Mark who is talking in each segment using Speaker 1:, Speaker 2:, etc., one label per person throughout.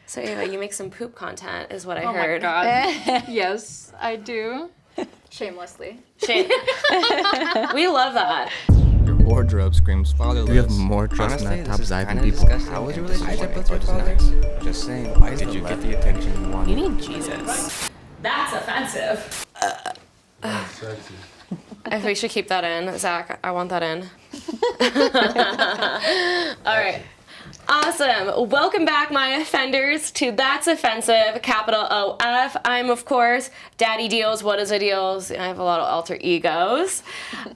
Speaker 1: So Ava, you make some poop content, is what I
Speaker 2: Oh
Speaker 1: heard.
Speaker 2: my god. Yes, I do. Shamelessly.
Speaker 1: Shame. We love that.
Speaker 3: Your wardrobe screams fatherless.
Speaker 4: You have more trust in
Speaker 3: Honestly,
Speaker 4: that top
Speaker 3: this is
Speaker 4: Zypin
Speaker 3: kinda
Speaker 4: people.
Speaker 3: disgusting.
Speaker 4: How was your
Speaker 3: and
Speaker 4: relationship with
Speaker 3: disappointing,
Speaker 4: your
Speaker 3: but
Speaker 4: father?
Speaker 3: it's nice. Just saying, why did you get the attention you wanted?
Speaker 1: You need Jesus. That's offensive. If we should keep that in, Zach, I want that in. All right. Awesome. Welcome back, my offenders, to That's Offensive, capital OF. I'm, of course, Daddy Deelz. What is a Deelz? I have a lot of alter egos.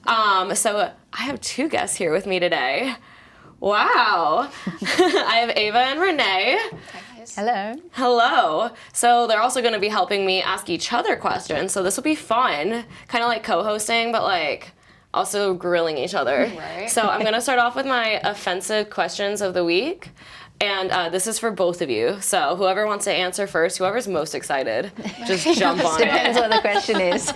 Speaker 1: So I have two guests here with me today. Wow. I have Ava and Renee.
Speaker 5: Hello.
Speaker 1: Hello. So they're also going to be helping me ask each other questions. So this will be fun. Kind of like co-hosting, but like also grilling each other.
Speaker 2: Right.
Speaker 1: So I'm going to start off with my offensive questions of the week. And this is for both of you. So whoever wants to answer first, whoever's most excited, just jump on
Speaker 5: Depends
Speaker 1: it.
Speaker 5: what the question is.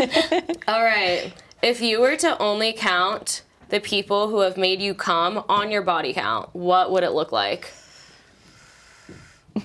Speaker 1: All right. If you were to only count the people who have made you come on your body count, what would it look like? Or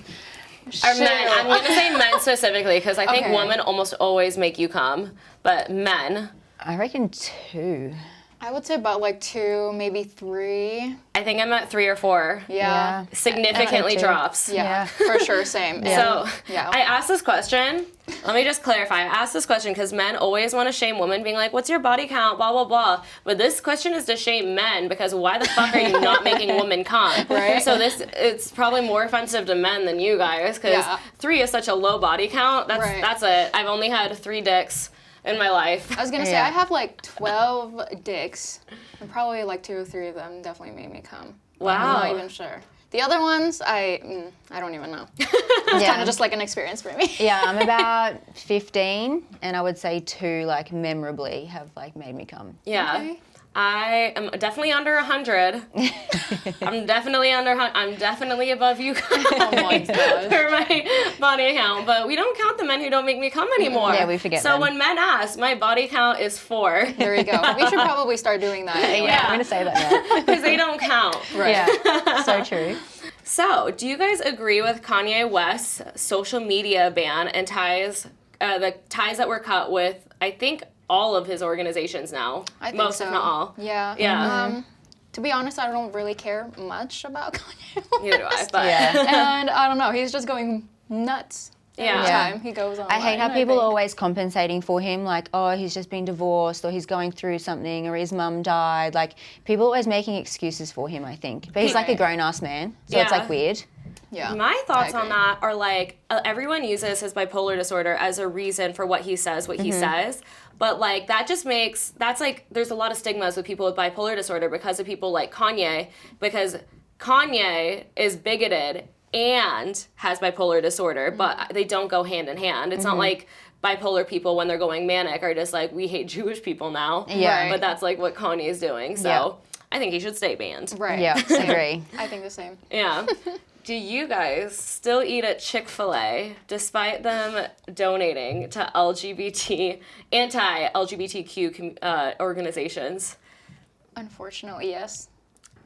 Speaker 1: men. I'm going to say men specifically because I think
Speaker 2: Okay.
Speaker 1: women almost always make you come, but men.
Speaker 5: I reckon 2.
Speaker 2: I would say about like 2, maybe 3.
Speaker 1: I think I'm at 3 or 4.
Speaker 2: Yeah.
Speaker 1: Significantly
Speaker 5: too.
Speaker 1: drops.
Speaker 2: Yeah, for sure, same.
Speaker 1: So
Speaker 2: Yeah.
Speaker 1: I asked this question. Let me just clarify. I asked this question because men always want to shame women, being like, what's your body count, blah, blah, blah. But this question is to shame men because why the fuck are you not making women come?
Speaker 2: Right.
Speaker 1: So it's probably more offensive to men than you guys because
Speaker 2: Yeah.
Speaker 1: 3 is such a low body count.
Speaker 2: Right.
Speaker 1: That's it. I've only had 3 dicks in my life.
Speaker 2: I was gonna say,
Speaker 5: Yeah.
Speaker 2: I have like 12 dicks, and probably like 2 or 3 of them definitely made me come.
Speaker 1: Wow.
Speaker 2: I'm not even sure. The other ones, I don't even know. It's kind of just like an experience for me.
Speaker 5: Yeah, I'm about 15, and I would say 2, like, memorably have, like, made me come.
Speaker 1: Yeah.
Speaker 2: Okay.
Speaker 1: I am definitely under 100. I'm definitely above you guys
Speaker 2: Oh my gosh.
Speaker 1: for my body count. But we don't count the men who don't make me come anymore.
Speaker 5: Yeah, we forget
Speaker 1: So
Speaker 5: them.
Speaker 1: when men ask, my body count is 4.
Speaker 2: There you go. We should probably start doing that. Anyway.
Speaker 5: Yeah, I'm going to say that now.
Speaker 1: Because they don't count.
Speaker 2: Right.
Speaker 5: Yeah, so true.
Speaker 1: So, do you guys agree with Kanye West's social media ban and the ties that were cut with, I think, all of his organizations now?
Speaker 2: I think
Speaker 1: Most,
Speaker 2: so.
Speaker 1: if not all.
Speaker 2: Yeah.
Speaker 1: Yeah.
Speaker 2: To be honest, I don't really care much about Kanye.
Speaker 1: Neither do I. But
Speaker 5: Yeah.
Speaker 2: And I don't know, he's just going nuts every
Speaker 1: Yeah.
Speaker 2: time he goes on.
Speaker 5: I hate how people are always compensating for him, like, oh, he's just been divorced, or he's going through something, or his mum died. Like, people are always making excuses for him, I think. But he's like a
Speaker 2: Right.
Speaker 5: grown-ass man, so it's,
Speaker 1: Yeah.
Speaker 5: like, weird.
Speaker 2: Yeah.
Speaker 1: my thoughts
Speaker 2: I
Speaker 1: on
Speaker 2: agree.
Speaker 1: that are like everyone uses his bipolar disorder as a reason for what he says, he says. But like that just makes that's like there's a lot of stigmas with people with bipolar disorder because of people like Kanye, because Kanye is bigoted and has bipolar disorder, but they don't go hand in hand. It's not like bipolar people when they're going manic are just like we hate Jewish people now.
Speaker 5: Yeah.
Speaker 2: Right.
Speaker 1: But that's like what Kanye is doing. So
Speaker 5: Yeah.
Speaker 1: I think he should stay banned.
Speaker 2: Right.
Speaker 5: Yeah,
Speaker 2: Same.
Speaker 5: agree.
Speaker 2: I think the same.
Speaker 1: Yeah. Do you guys still eat at Chick-fil-A despite them donating to anti-LGBTQ organizations?
Speaker 2: Unfortunately, yes.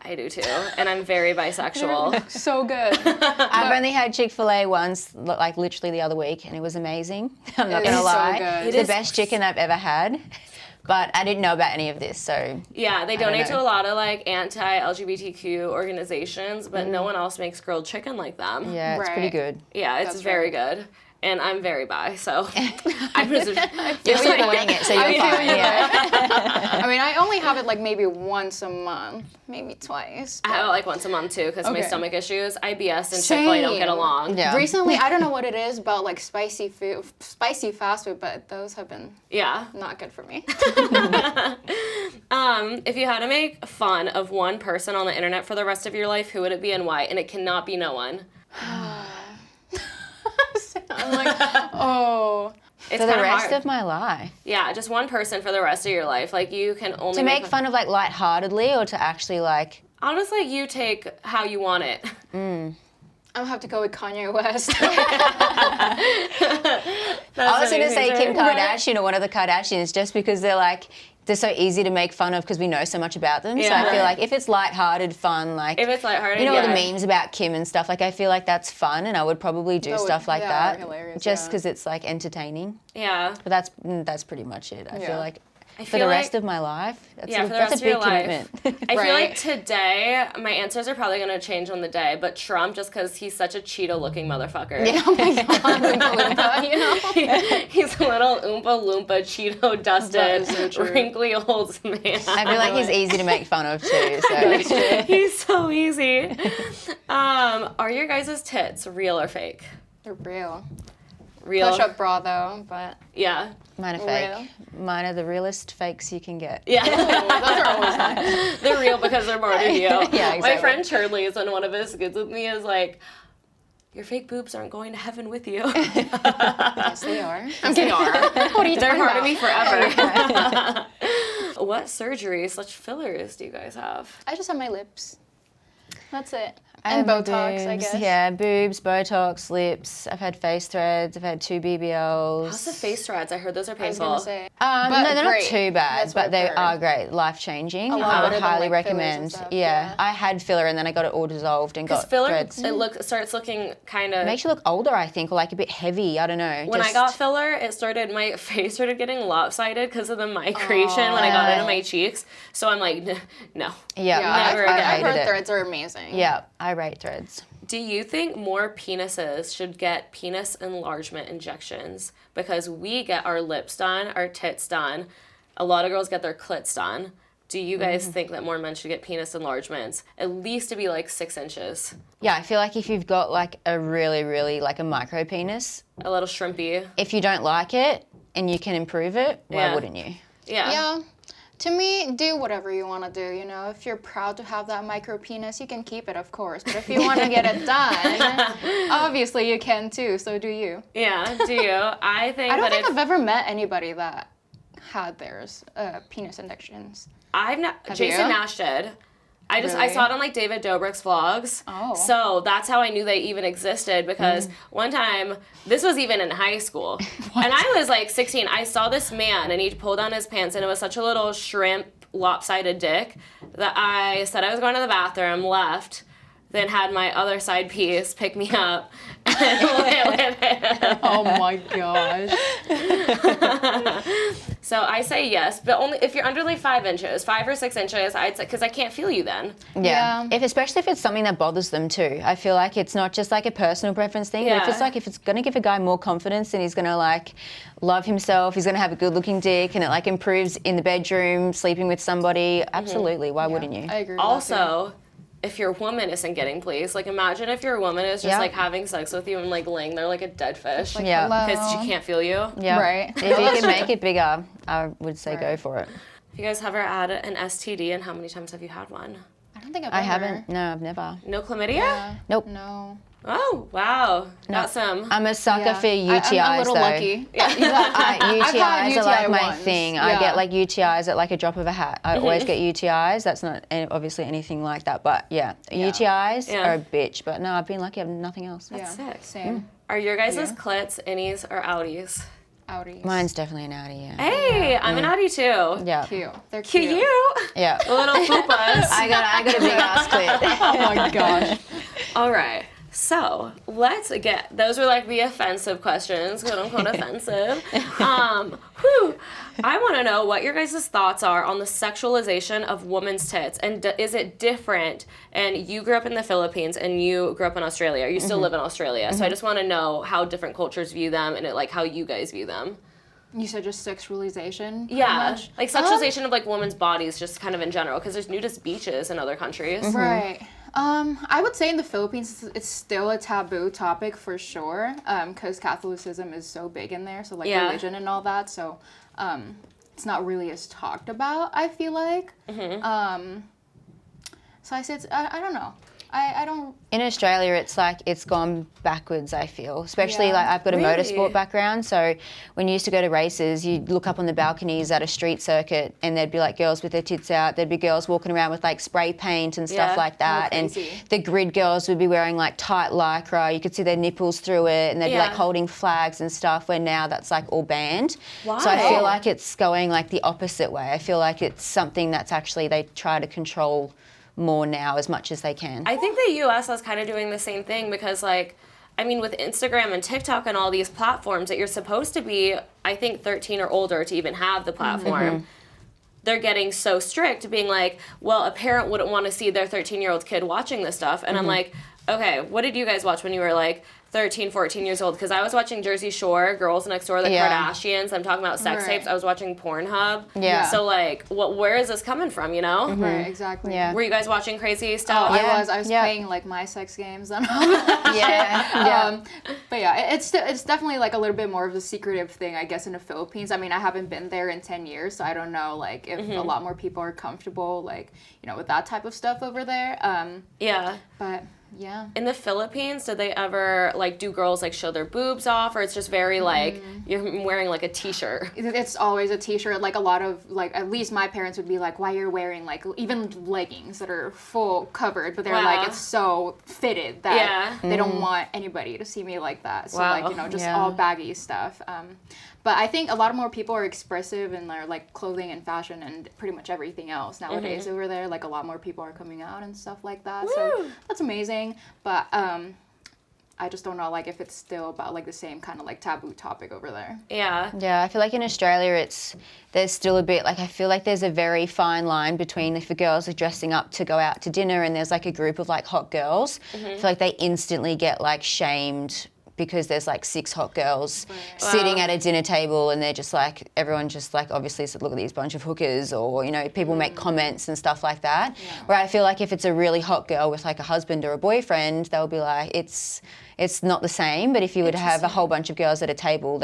Speaker 1: I do too, and I'm very bisexual.
Speaker 2: So good.
Speaker 5: I've only had Chick-fil-A once, like literally the other week, and it was amazing. I'm not
Speaker 2: It
Speaker 5: going to
Speaker 2: is so
Speaker 5: lie.
Speaker 2: good.
Speaker 5: It's the best chicken I've ever had. But I didn't know about any of this, so...
Speaker 1: Yeah, they
Speaker 5: don't
Speaker 1: donate to
Speaker 5: know.
Speaker 1: a lot of like anti-LGBTQ organizations, but no one else makes grilled chicken like them.
Speaker 5: Yeah, it's pretty
Speaker 2: Right.
Speaker 5: good.
Speaker 1: Yeah, it's
Speaker 2: That's
Speaker 1: very
Speaker 2: right.
Speaker 1: good. And I'm very bi, so I'm just
Speaker 5: You're supporting it, so you're fine. Yeah.
Speaker 2: I mean, I only have it like maybe once a month, maybe twice.
Speaker 1: I have it like once a month too because my
Speaker 2: Okay.
Speaker 1: stomach issues. IBS and Chick-fil-A don't get
Speaker 2: Same.
Speaker 1: along.
Speaker 5: Yeah.
Speaker 2: Recently, I don't know what it is about like spicy fast food, but those have been
Speaker 1: Yeah.
Speaker 2: not good for me.
Speaker 1: If you had to make fun of one person on the internet for the rest of your life, who would it be and why? And it cannot be no one.
Speaker 2: I'm like, oh.
Speaker 1: It's
Speaker 5: For the
Speaker 1: kinda
Speaker 5: rest
Speaker 1: hard.
Speaker 5: of my life.
Speaker 1: Yeah, just one person for the rest of your life. Like you can only
Speaker 5: To make fun of, like, lightheartedly, or to actually, like...
Speaker 1: I'll just let you take how you want it.
Speaker 2: I'll have to go with Kanye West.
Speaker 5: I was going to say Kim Kardashian or one of the Kardashians, just because they're, like, they're so easy to make fun of because we know so much about them. So
Speaker 1: Yeah.
Speaker 5: I feel like if it's lighthearted fun, like
Speaker 1: If it's lighthearted,
Speaker 5: you know all
Speaker 1: yeah.
Speaker 5: the memes about Kim and stuff, like I feel like that's fun, and I would probably do stuff like
Speaker 2: yeah,
Speaker 5: that
Speaker 2: hilarious,
Speaker 5: just
Speaker 2: yeah.
Speaker 5: because it's like entertaining.
Speaker 1: Yeah.
Speaker 5: But that's pretty much it. I
Speaker 2: Yeah.
Speaker 5: feel like for
Speaker 1: feel
Speaker 5: the
Speaker 1: like-
Speaker 5: rest of my life, that's,
Speaker 1: Yeah, for the
Speaker 5: that's
Speaker 1: rest
Speaker 5: a
Speaker 1: of your
Speaker 5: big
Speaker 1: life.
Speaker 5: commitment.
Speaker 1: I feel like
Speaker 2: Right.
Speaker 1: today, my answers are probably going to change on the day, but Trump, just because he's such a Cheeto-looking motherfucker.
Speaker 5: Yeah.
Speaker 2: Oh my God, Oompa Loompa, you know?
Speaker 1: He's a little Oompa Loompa, Cheeto-dusted,
Speaker 2: That is so true.
Speaker 1: wrinkly old man.
Speaker 5: I feel like he's easy to make fun of too. So
Speaker 1: He's so easy. Are your guys' tits real or fake?
Speaker 2: They're real.
Speaker 1: Real.
Speaker 2: Push-up bra though, but
Speaker 1: Yeah.
Speaker 5: mine are fake. Mine are the realest fakes you can get.
Speaker 1: Yeah.
Speaker 2: those are always nice.
Speaker 1: They're real because they're more to you.
Speaker 5: Yeah,
Speaker 1: My
Speaker 5: exactly.
Speaker 1: friend Charlie's on one of his skits with me is like, your fake boobs aren't going to heaven with you.
Speaker 2: Yes, they are.
Speaker 1: They are.
Speaker 2: What are you
Speaker 1: They're
Speaker 2: talking
Speaker 1: part
Speaker 2: about?
Speaker 1: of me forever. What surgeries/fillers do you guys have?
Speaker 2: I just have my lips. That's it.
Speaker 5: I
Speaker 2: And
Speaker 5: have
Speaker 2: Botox, I
Speaker 5: boobs,
Speaker 2: guess.
Speaker 5: Yeah, boobs, Botox, lips. I've had face threads. I've had 2 BBLs.
Speaker 1: How's the face threads? I heard those are
Speaker 2: I was
Speaker 1: painful.
Speaker 2: gonna say.
Speaker 5: No,
Speaker 2: But
Speaker 5: they're
Speaker 2: great.
Speaker 5: not too bad,
Speaker 2: That's what
Speaker 5: but they
Speaker 2: I've heard.
Speaker 5: are great, life changing.
Speaker 2: A lot
Speaker 5: I
Speaker 2: better
Speaker 5: would
Speaker 2: than,
Speaker 5: highly
Speaker 2: like, fillers and
Speaker 5: recommend.
Speaker 2: stuff,
Speaker 5: Yeah.
Speaker 2: yeah.
Speaker 5: I had filler and then I got it all dissolved and
Speaker 1: Because
Speaker 5: got
Speaker 1: filler,
Speaker 5: threads.
Speaker 1: it starts looking kind of.
Speaker 5: Makes you look older, I think, or like a bit heavy. I don't know.
Speaker 1: When I got filler, my face started getting lopsided because of the migration when I got into my cheeks. So I'm like, no.
Speaker 5: yeah,
Speaker 1: Never
Speaker 2: I've
Speaker 1: again.
Speaker 2: heard
Speaker 5: it.
Speaker 2: threads are amazing.
Speaker 5: Yeah, I rate threads.
Speaker 1: Do you think more penises should get penis enlargement injections? Because we get our lips done, our tits done. A lot of girls get their clits done. Do you guys think that more men should get penis enlargements? At least to be like 6 inches.
Speaker 5: Yeah, I feel like if you've got like a really, really like a micro penis,
Speaker 1: A little shrimpy.
Speaker 5: if you don't like it and you can improve it, why
Speaker 1: Yeah.
Speaker 5: wouldn't you?
Speaker 1: Yeah.
Speaker 2: Yeah. To me, do whatever you want to do. You know, if you're proud to have that micro penis, you can keep it, of course. But if you want to get it done, obviously you can too. So do you.
Speaker 1: Yeah, do you? I think
Speaker 2: I don't
Speaker 1: that
Speaker 2: think
Speaker 1: if
Speaker 2: I've ever met anybody that had theirs penis injections.
Speaker 1: I've not,
Speaker 2: Have
Speaker 1: Jason
Speaker 2: you?
Speaker 1: Nash did. I
Speaker 2: Really?
Speaker 1: saw it on like David Dobrik's vlogs.
Speaker 2: Oh.
Speaker 1: So that's how I knew they even existed because one time, this was even in high school, and I was like 16. I saw this man and he pulled down his pants and it was such a little shrimp lopsided dick that I said I was going to the bathroom, left, then had my other side piece pick me up and went with it.
Speaker 2: Oh my gosh.
Speaker 1: So I say yes, but only if you're under like 5 inches, 5 or 6 inches, I'd say, because I can't feel you then.
Speaker 5: Yeah.
Speaker 2: Yeah.
Speaker 5: Especially if it's something that bothers them too. I feel like it's not just like a personal preference thing. But
Speaker 1: Yeah.
Speaker 5: if it's going to give a guy more confidence and he's going to like love himself, he's going to have a good looking dick and it like improves in the bedroom, sleeping with somebody, absolutely. Why wouldn't you?
Speaker 2: I agree with that,
Speaker 1: Also, if your woman isn't getting pleased, like imagine if your woman is just
Speaker 5: Yeah.
Speaker 1: like having sex with you and like laying there like a dead fish
Speaker 2: too.
Speaker 5: Yeah.
Speaker 2: Hello.
Speaker 1: because she can't feel you.
Speaker 5: Yeah.
Speaker 2: Right.
Speaker 5: If you can make it bigger, I would say go
Speaker 2: Right.
Speaker 5: for it.
Speaker 1: Have you guys ever had an STD and how many times have you had one?
Speaker 2: I don't think I've
Speaker 5: I
Speaker 2: ever.
Speaker 5: haven't. No, I've never.
Speaker 1: No chlamydia?
Speaker 2: Yeah.
Speaker 5: Nope.
Speaker 2: No.
Speaker 1: Oh, wow. Got some.
Speaker 5: I'm a sucker
Speaker 2: Yeah.
Speaker 5: for UTIs
Speaker 2: I'm a little
Speaker 5: though.
Speaker 2: lucky.
Speaker 5: UTIs
Speaker 2: had
Speaker 5: are like
Speaker 2: UTI
Speaker 5: my
Speaker 2: once.
Speaker 5: thing. I
Speaker 2: Yeah.
Speaker 5: get like UTIs at like a drop of a hat. I always get UTIs. That's not obviously anything like that, but yeah, UTIs
Speaker 1: Yeah.
Speaker 5: are a bitch. But no, I've been lucky. I've nothing else.
Speaker 2: Yeah.
Speaker 1: sick.
Speaker 2: Same.
Speaker 1: Are your guys'
Speaker 2: Yeah.
Speaker 1: clits innies or outies?
Speaker 2: Outies.
Speaker 5: Mine's definitely an Audi. Yeah.
Speaker 1: Hey, I'm an outie too.
Speaker 5: Yeah.
Speaker 2: Cute. They're cute.
Speaker 1: Cute.
Speaker 5: Yeah.
Speaker 1: Little fupas.
Speaker 5: I got a big ass clit.
Speaker 2: Oh my gosh.
Speaker 1: All right. So let's get, those were like the offensive questions, quote unquote offensive. I want to know what your guys' thoughts are on the sexualization of women's tits, and is it different? And you grew up in the Philippines, and you grew up in Australia. You still live in Australia, so I just want to know how different cultures view them, and like how you guys view them.
Speaker 2: You said just sexualization? pretty
Speaker 1: Yeah,
Speaker 2: much?
Speaker 1: like sexualization of like women's bodies, just kind of in general, because there's nudist beaches in other countries.
Speaker 2: Right. I would say in the Philippines it's still a taboo topic for sure, because Catholicism is so big in there, so like
Speaker 1: Yeah.
Speaker 2: religion and all that, so it's not really as talked about, I feel like. So I say I don't know. I don't.
Speaker 5: In Australia, it's like it's gone backwards, I feel. Especially
Speaker 2: Yeah.
Speaker 5: like I've got a
Speaker 1: Really?
Speaker 5: motorsport background, so when you used to go to races, you'd look up on the balconies at a street circuit and there'd be like girls with their tits out, there'd be girls walking around with like spray paint and stuff
Speaker 1: Yeah.
Speaker 5: like that. And
Speaker 2: crazy.
Speaker 5: the grid girls would be wearing like tight lycra, you could see their nipples through it, and they'd be like
Speaker 1: Yeah.
Speaker 5: holding flags and stuff, where now that's like all banned.
Speaker 1: Why?
Speaker 5: So I feel like it's going like the opposite way. I feel like it's something that's actually they try to control more now as much as they can.
Speaker 1: I think the US is kind of doing the same thing because, like, I mean, with Instagram and TikTok and all these platforms that you're supposed to be, I think, 13 or older to even have the platform, they're getting so strict, being like, well, a parent wouldn't want to see their 13-year-old kid watching this stuff. And I'm like, okay, what did you guys watch when you were like 13, 14 years old? Because I was watching Jersey Shore, Girls Next Door, the
Speaker 5: Yeah.
Speaker 1: Kardashians. I'm talking about sex
Speaker 2: Right.
Speaker 1: tapes. I was watching Pornhub.
Speaker 5: Yeah.
Speaker 1: So, like, where is this coming from, you know?
Speaker 2: Right, exactly.
Speaker 5: Yeah.
Speaker 1: Were you guys watching crazy
Speaker 2: Oh,
Speaker 1: stuff?
Speaker 5: Yeah.
Speaker 2: I was
Speaker 5: Yeah.
Speaker 2: playing like my sex games and all that.
Speaker 5: Yeah.
Speaker 2: But yeah, it's definitely like a little bit more of a secretive thing, I guess, in the Philippines. I mean, I haven't been there in 10 years, so I don't know like if a lot more people are comfortable like, you know, with that type of stuff over there.
Speaker 1: Yeah.
Speaker 2: But yeah.
Speaker 1: In the Philippines, did they ever, like, do girls, like, show their boobs off? Or it's just very, like, you're wearing, like, a T-shirt?
Speaker 2: It's always a t-shirt. Like a lot of like, at least my parents would be like, why you're wearing like even leggings that are full covered, but they're
Speaker 1: Wow.
Speaker 2: like, it's so fitted that
Speaker 1: Yeah.
Speaker 2: they don't want anybody to see me like that. So
Speaker 1: Wow.
Speaker 2: like, you know, just
Speaker 5: Yeah.
Speaker 2: all baggy stuff. But I think a lot more people are expressive in their like clothing and fashion and pretty much everything else nowadays over there. Like a lot more people are coming out and stuff like that. So that's amazing. But I just don't know like if it's still about like the same kind of like taboo topic over there.
Speaker 1: Yeah.
Speaker 5: Yeah, I feel like in Australia there's still a bit like I feel like there's a very fine line between if the girls are dressing up to go out to dinner and there's like a group of like hot girls, I feel like they instantly get like shamed because there's like 6 hot girls sitting
Speaker 1: Wow.
Speaker 5: at a dinner table and they're just like, everyone just like obviously said, look at these bunch of hookers, or, you know, people make comments and stuff like that. Where I feel like if it's a really hot girl with like a husband or a boyfriend, they'll be like, it's not the same. But if you were to have a whole bunch of girls at a table,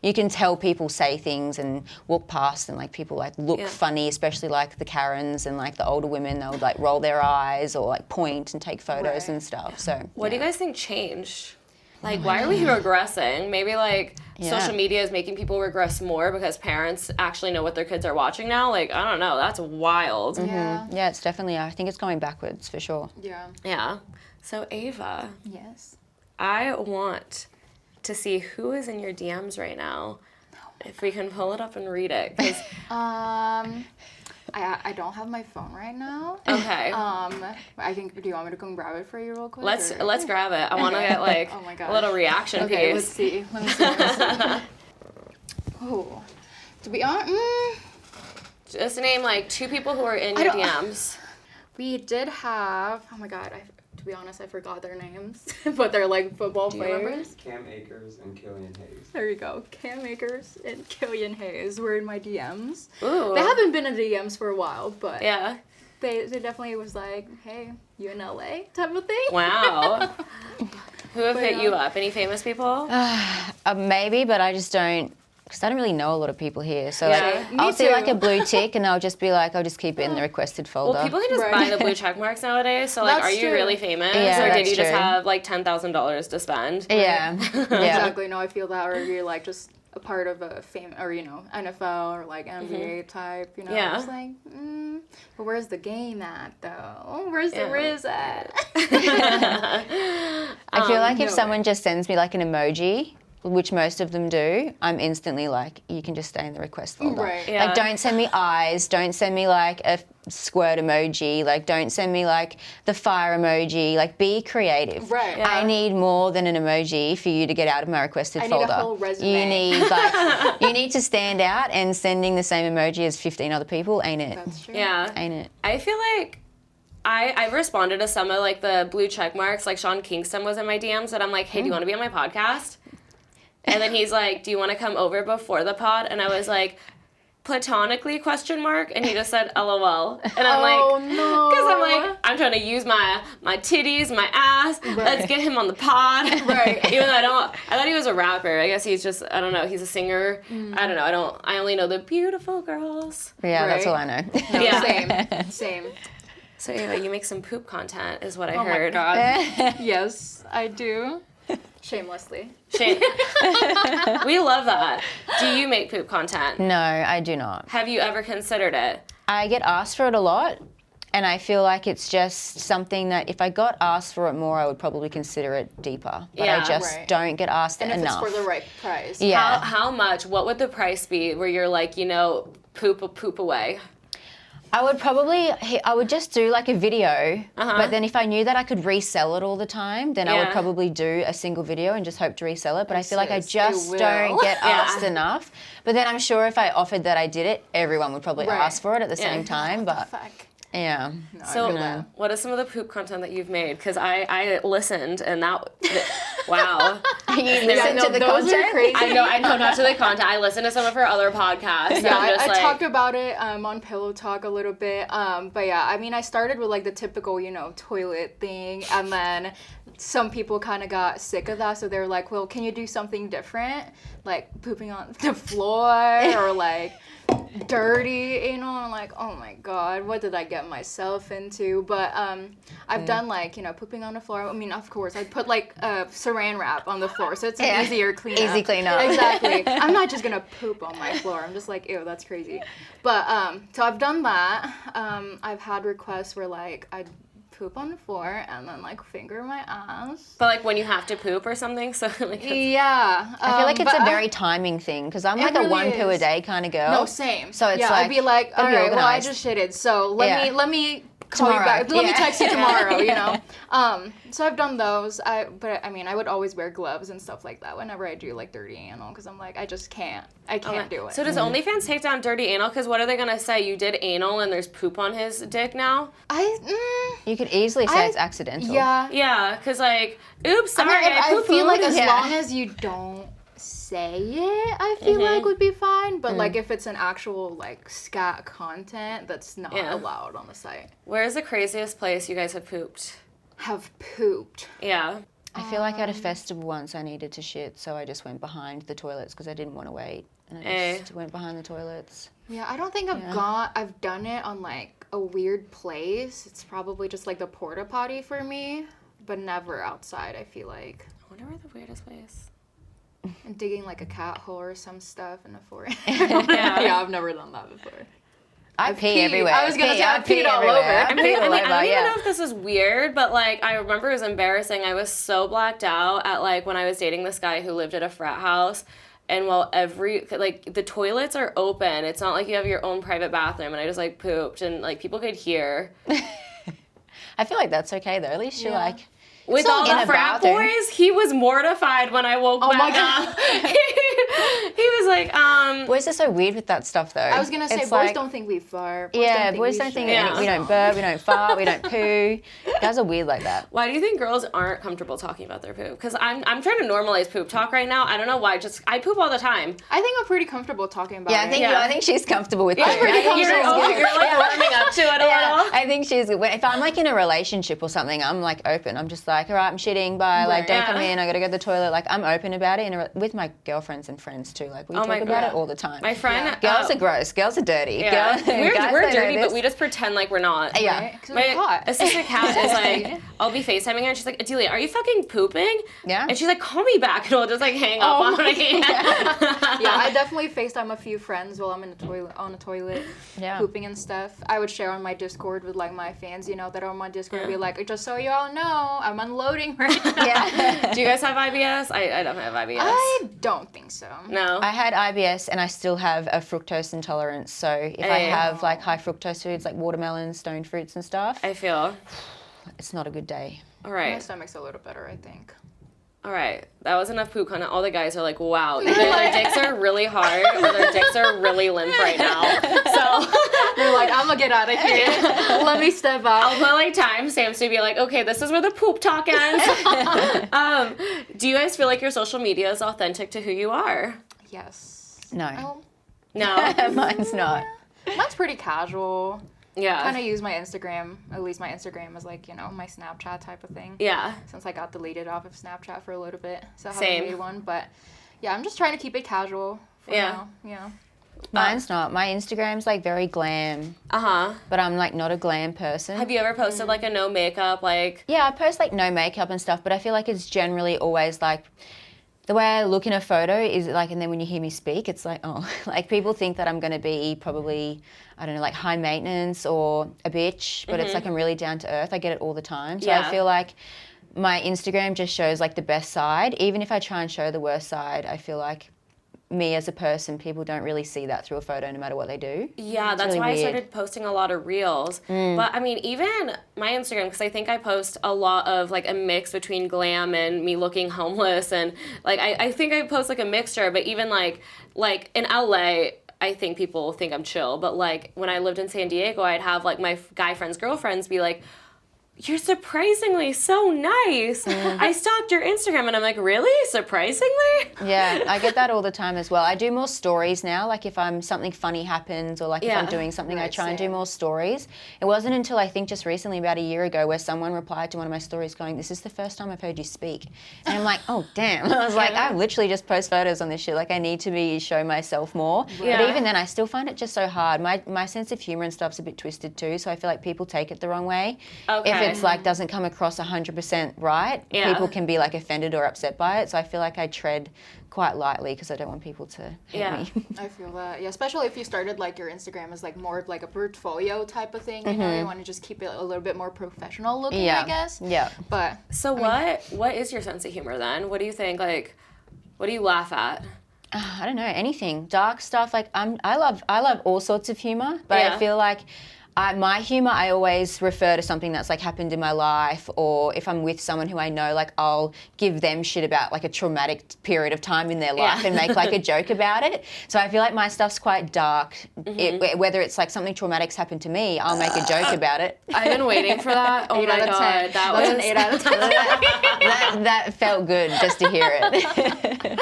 Speaker 5: you can tell people say things and walk past and like people like look
Speaker 1: Yeah.
Speaker 5: funny, especially like the Karens and like the older women, they would like roll their eyes or like point and take photos
Speaker 2: Right.
Speaker 5: and stuff. So
Speaker 1: What do you guys think changed? Like, why are we regressing? Maybe, like,
Speaker 5: Yeah.
Speaker 1: social media is making people regress more because parents actually know what their kids are watching now. Like, I don't know. That's wild.
Speaker 2: Yeah.
Speaker 5: Yeah, it's definitely, I think it's going backwards for sure.
Speaker 2: Yeah.
Speaker 1: Yeah. So, Ava,
Speaker 2: Yes.
Speaker 1: I want to see who is in your DMs right now. If we can pull it up and read it. 'Cause-
Speaker 2: I don't have my phone right now.
Speaker 1: okay.
Speaker 2: I think. Do you want me to come grab it for you real quick?
Speaker 1: Let's
Speaker 2: or-
Speaker 1: let's grab it. I want to get like
Speaker 2: Oh my
Speaker 1: a
Speaker 2: gosh.
Speaker 1: little reaction
Speaker 2: Okay, let's
Speaker 1: piece.
Speaker 2: see. Let me see. Oh, to be honest,
Speaker 1: Just name like 2 people who are in your
Speaker 2: don't-
Speaker 1: DMs.
Speaker 2: we did have. Oh my god. To be honest, I forgot their names, but they're like football
Speaker 1: you remember?
Speaker 2: players.
Speaker 3: Cam Akers and Killian Hayes.
Speaker 2: There you go. Cam Akers and Killian Hayes were in my DMs.
Speaker 1: Ooh.
Speaker 2: They haven't been in the DMs for a while, but
Speaker 1: Yeah.
Speaker 2: they definitely was like, hey, you in LA type of thing.
Speaker 1: Wow. Who have
Speaker 2: But,
Speaker 1: hit you up? Any famous people?
Speaker 5: Maybe, but I just don't, because I don't really know a lot of people here. So
Speaker 1: Yeah.
Speaker 5: like,
Speaker 2: Me
Speaker 5: I'll see
Speaker 2: too.
Speaker 5: like a blue tick and I'll just be like, I'll just keep it in the requested folder.
Speaker 1: Well, people can just
Speaker 2: Right.
Speaker 1: buy the blue check marks nowadays. So, like,
Speaker 2: That's
Speaker 1: are you
Speaker 2: true.
Speaker 1: really famous?
Speaker 5: Yeah,
Speaker 1: or did
Speaker 5: that's
Speaker 1: you just
Speaker 5: true.
Speaker 1: have, like, $10,000 to spend?
Speaker 5: Yeah. Yeah.
Speaker 2: Exactly. No, I feel that, or you're like just a part of a or you know, NFL or like NBA type. You know,
Speaker 1: Yeah.
Speaker 2: it's like, but where's the game at though? Where's the
Speaker 1: Yeah.
Speaker 2: Riz at?
Speaker 5: I feel like if
Speaker 2: no
Speaker 5: someone just sends me like an emoji, which most of them do, I'm instantly like, you can just stay in the request folder.
Speaker 2: Right.
Speaker 1: Yeah.
Speaker 5: Like, don't send me eyes, don't send me like a squirt emoji, like don't send me like the fire emoji, like be creative.
Speaker 2: Right.
Speaker 1: Yeah.
Speaker 5: I need more than an emoji for you to get out of my requested
Speaker 2: I need a
Speaker 5: folder.
Speaker 2: whole resume.
Speaker 5: You need like, you need to stand out, and sending the same emoji as 15 other people ain't it.
Speaker 2: That's true.
Speaker 1: Yeah.
Speaker 5: Ain't it?
Speaker 1: I feel like I've responded to some of, like, the blue check marks. Like, Sean Kingston was in my DMs, and I'm like, hey, do you want to be on my podcast? And then he's like, do you want to come over before the pod? And I was like, platonically, ? And he just said, LOL. And I'm
Speaker 2: Oh
Speaker 1: like,
Speaker 2: no.
Speaker 1: because I'm like, I'm trying to use my titties, my ass. Let's get him on the pod.
Speaker 2: Right.
Speaker 1: Even though I thought he was a rapper. I guess he's just, I don't know, he's a singer. I don't know. I only know the beautiful girls.
Speaker 5: Yeah, that's
Speaker 2: Right.
Speaker 5: all I know.
Speaker 2: No,
Speaker 1: Yeah.
Speaker 2: Same.
Speaker 1: So Ava, you make some poop content, is what I
Speaker 2: Oh my
Speaker 1: heard.
Speaker 2: god. Yes, I do. Shamelessly.
Speaker 1: Shane, we love that. Do you make poop content?
Speaker 5: No, I do not.
Speaker 1: Have you ever considered it?
Speaker 5: I get asked for it a lot, and I feel like it's just something that if I got asked for it more, I would probably consider it deeper. But
Speaker 1: Yeah.
Speaker 5: I just
Speaker 2: Right.
Speaker 5: don't get asked
Speaker 2: And
Speaker 5: enough.
Speaker 2: if it's for the right price.
Speaker 5: Yeah.
Speaker 1: How much? What would the price be where you're like, poop away?
Speaker 5: I would just do like a video, but then if I knew that I could resell it all the time, then I would
Speaker 1: Yeah.
Speaker 5: probably do a single video and just hope to resell it. But I feel like I
Speaker 2: Sis, you
Speaker 5: just
Speaker 2: will.
Speaker 5: don't get
Speaker 1: Yeah.
Speaker 5: asked enough. But then I'm sure if I offered that I did it, everyone would probably
Speaker 2: Right.
Speaker 5: ask for it at the
Speaker 1: Yeah.
Speaker 5: same time. But
Speaker 2: Fuck.
Speaker 5: yeah.
Speaker 2: No,
Speaker 1: So,
Speaker 2: I feel that.
Speaker 1: what is some of the poop content that you've made? Because I listened, and wow.
Speaker 5: You
Speaker 2: Yeah,
Speaker 5: listen
Speaker 2: no,
Speaker 5: to the
Speaker 2: those are
Speaker 5: content?
Speaker 2: crazy.
Speaker 1: I know, not to the content. I listened to some of her other podcasts.
Speaker 2: Yeah,
Speaker 1: I'm just
Speaker 2: I
Speaker 1: like,
Speaker 2: talked about it on Pillow Talk a little bit. But yeah, I mean, I started with like the typical, toilet thing, and then some people kind of got sick of that, so they were like, well, can you do something different? Like pooping on the floor or like dirty, And I'm like, oh my god, what did I get myself into? But I've done like, pooping on the floor. I mean, of course, I put like saran wrap on the floor, so it's an
Speaker 5: Yeah.
Speaker 2: easier cleanup.
Speaker 5: Easy cleanup.
Speaker 2: Exactly. I'm not just gonna poop on my floor. I'm just like, ew, that's crazy. But so I've done that. I've had requests where like I'd poop on the floor and then like finger my ass.
Speaker 1: but like when you have to poop or something, so like,
Speaker 2: Yeah.
Speaker 5: I feel like it's
Speaker 2: but
Speaker 5: a very timing thing because I'm
Speaker 2: It
Speaker 5: like a
Speaker 2: really
Speaker 5: one poo a
Speaker 2: is.
Speaker 5: day kind of girl.
Speaker 2: No, same.
Speaker 5: So it's
Speaker 2: yeah,
Speaker 5: like,
Speaker 2: I'd be like, all
Speaker 5: gotta be
Speaker 2: right, well, I
Speaker 5: organised.
Speaker 2: just shitted, so let
Speaker 5: Yeah.
Speaker 2: me call you
Speaker 5: Tomorrow.
Speaker 2: back. Let me
Speaker 5: Yeah.
Speaker 2: text you tomorrow. So I've done those. But I mean, I would always wear gloves and stuff like that whenever I do like dirty anal because I'm like, I just can't. I can't do it.
Speaker 1: So does OnlyFans take down dirty anal? Because what are they gonna say? You did anal and there's poop on his dick now?
Speaker 5: You could easily say
Speaker 2: I-
Speaker 5: it's accidental.
Speaker 2: Yeah.
Speaker 1: Yeah, because like, oops,
Speaker 2: I
Speaker 1: sorry,
Speaker 2: mean, I feel like as
Speaker 5: Yeah.
Speaker 2: long as you don't say it, I feel like would be fine. But like if it's an actual like scat content, that's not
Speaker 1: Yeah.
Speaker 2: allowed on the site.
Speaker 1: Where's the craziest place you guys have pooped?
Speaker 2: Have pooped.
Speaker 1: Yeah.
Speaker 5: I feel like at a festival once I needed to shit, so I just went behind the toilets because I didn't want to wait. And I just went behind the toilets.
Speaker 2: Yeah, I don't think I've done it on like a weird place. It's probably just like the porta potty for me, but never outside, I feel like.
Speaker 1: I wonder where the weirdest place.
Speaker 2: And digging like a cat hole or some stuff in the forest.
Speaker 1: Yeah.
Speaker 2: Yeah, I've never done that before.
Speaker 5: I pee everywhere.
Speaker 2: I was gonna say I peed all over.
Speaker 5: I
Speaker 1: I
Speaker 5: pee
Speaker 1: mean,
Speaker 5: all
Speaker 1: I
Speaker 5: over,
Speaker 1: don't even
Speaker 5: yeah.
Speaker 1: know if this is weird, but like I remember it was embarrassing. I was so blacked out at like when I was dating this guy who lived at a frat house, and while the toilets are open, it's not like you have your own private bathroom, and I just like pooped and like people could hear.
Speaker 5: I feel like that's okay though. At least you're
Speaker 2: Yeah.
Speaker 5: like,
Speaker 1: With
Speaker 5: not
Speaker 1: all
Speaker 5: in
Speaker 1: the
Speaker 5: a
Speaker 1: frat
Speaker 5: bathroom.
Speaker 1: boys, he was mortified when I woke back
Speaker 2: my
Speaker 1: up. He was like,
Speaker 5: boys are so weird with that stuff though.
Speaker 2: I was gonna say,
Speaker 5: It's
Speaker 2: boys
Speaker 5: like-
Speaker 2: don't think we fart.
Speaker 5: Yeah, boys don't think
Speaker 1: shit.
Speaker 5: we don't burp, we don't fart, we don't poo. Guys are weird like that.
Speaker 1: why do you think girls aren't comfortable talking about their poop? Because I'm trying to normalize poop talk right now. I don't know why. Just I poop all the time.
Speaker 2: I think I'm pretty comfortable talking about
Speaker 5: Yeah,
Speaker 2: it.
Speaker 5: I think she's comfortable with poo.
Speaker 1: I'm pretty
Speaker 5: I think
Speaker 1: comfortable.
Speaker 5: she's
Speaker 1: You're like warming up to it a
Speaker 5: Yeah,
Speaker 1: little.
Speaker 5: I think she's. If I'm like in a relationship or something, I'm like open. I'm just like, all right, I'm shitting. Bye. Like,
Speaker 2: Right.
Speaker 5: don't
Speaker 1: Yeah.
Speaker 5: come in. I gotta go to the toilet. Like, I'm open about it, and with my girlfriends and friends too. Like, we
Speaker 1: Oh
Speaker 5: talk
Speaker 1: my
Speaker 5: about
Speaker 1: God.
Speaker 5: it all the time.
Speaker 1: My friend,
Speaker 5: Girls are gross. Girls are dirty.
Speaker 1: yeah.
Speaker 5: Girls, guys,
Speaker 1: We're
Speaker 5: they know
Speaker 1: dirty, but
Speaker 5: this.
Speaker 1: we just pretend like we're not.
Speaker 5: Yeah.
Speaker 2: Right? 'Cause
Speaker 1: My
Speaker 2: we're hot.
Speaker 1: assistant cat is like, I'll be FaceTiming her and she's like, Adelia, are you fucking pooping?
Speaker 5: Yeah.
Speaker 1: And she's like, call me back and we'll just like hang up on me.
Speaker 2: Yeah, I definitely FaceTime a few friends while I'm in the toilet on the toilet,
Speaker 5: Yeah.
Speaker 2: pooping and stuff. I would share on my Discord with like my fans, that are on my Discord, and be like, just so you all know, I'm unloading right now.
Speaker 5: Yeah.
Speaker 1: Do you guys have IBS? I don't have IBS.
Speaker 2: I don't think so.
Speaker 1: No.
Speaker 5: I had IBS and I still have a fructose intolerance. So if I
Speaker 1: Hey.
Speaker 5: have like high fructose foods like watermelons, stone fruits and stuff,
Speaker 1: I feel.
Speaker 5: it's not a good day.
Speaker 1: All
Speaker 2: My
Speaker 1: right.
Speaker 2: stomach's a little better, I think.
Speaker 1: All right. That was enough poop content. All the guys are like, wow, either their dicks are really hard or their dicks are really limp right now. So
Speaker 2: They're like, I'm gonna get out of here. Let me step
Speaker 1: I'll
Speaker 2: out.
Speaker 1: put like timestamps to be like, okay, this is where the poop talk ends. Do you guys feel like your social media is authentic to who you are?
Speaker 2: Yes.
Speaker 5: No.
Speaker 2: Oh,
Speaker 1: No.
Speaker 5: Mine's not.
Speaker 2: mine's pretty casual.
Speaker 1: Yeah.
Speaker 2: Kind of use my Instagram, at least my Instagram as like, my Snapchat type of thing.
Speaker 1: Yeah.
Speaker 2: Since I got deleted off of Snapchat for a little bit. So I
Speaker 1: Same.
Speaker 2: haven't made one. But yeah, I'm just trying to keep it casual for
Speaker 1: Yeah.
Speaker 2: now. Yeah.
Speaker 5: Mine's not. My Instagram's like very glam, but I'm like not a glam person.
Speaker 1: Have you ever posted like a no makeup, like?
Speaker 5: Yeah, I post like no makeup and stuff, but I feel like it's generally always like the way I look in a photo is like, and then when you hear me speak, it's like, oh, like people think that I'm going to be probably, I don't know, like high maintenance or a bitch, but it's like I'm really down to earth. I get it all the time. So I feel like my Instagram just shows like the best side. Even if I try and show the worst side, I feel like me as a person, people don't really see that through a photo no matter what they do.
Speaker 1: Yeah, that's
Speaker 5: really
Speaker 1: why I
Speaker 5: weird.
Speaker 1: started posting a lot of reels. But I mean, even my Instagram, because I think I post a lot of like a mix between glam and me looking homeless, and like I think I post like a mixture. But even like in LA, I think people think I'm chill. But like when I lived in San Diego, I'd have like my guy friends, girlfriends be like, "You're surprisingly so nice. I stalked your Instagram," and I'm like, "Really? Surprisingly?"
Speaker 5: Yeah, I get that all the time as well. I do more stories now. Like if something funny happens or like if I'm doing something, I try and do more stories. It wasn't until I think just recently, about a year ago, where someone replied to one of my stories going, "This is the first time I've heard you speak." And I'm like, oh, damn. I was like, I literally just post photos on this shit. Like I need to show myself more.
Speaker 1: Yeah.
Speaker 5: But even then, I still find it just so hard. My sense of humor and stuff's a bit twisted too, so I feel like people take it the wrong way.
Speaker 1: Okay.
Speaker 5: If it's like doesn't come across 100% right, people can be like offended or upset by it. So I feel like I tread quite lightly because I don't want people to hate me.
Speaker 2: I feel that. Yeah, especially if you started like your Instagram as like more of like a portfolio type of thing. You know, you want to just keep it a little bit more professional looking, I guess.
Speaker 5: Yeah.
Speaker 2: But
Speaker 1: So what is your sense of humor then? What do you think? Like, what do you laugh at?
Speaker 5: I don't know, anything. Dark stuff, like I love all sorts of humor, but I feel like my humor, I always refer to something that's like happened in my life, or if I'm with someone who I know, like I'll give them shit about like a traumatic period of time in their life and make like a joke about it. So I feel like my stuff's quite dark. Whether it's like something traumatic's happened to me, I'll make a joke about it.
Speaker 1: I've been waiting for that. Oh
Speaker 2: 8
Speaker 1: my
Speaker 2: out of
Speaker 1: god,
Speaker 2: 10.
Speaker 1: that
Speaker 2: That's
Speaker 1: was
Speaker 2: an 8 out of 10.
Speaker 5: that felt good just to hear it.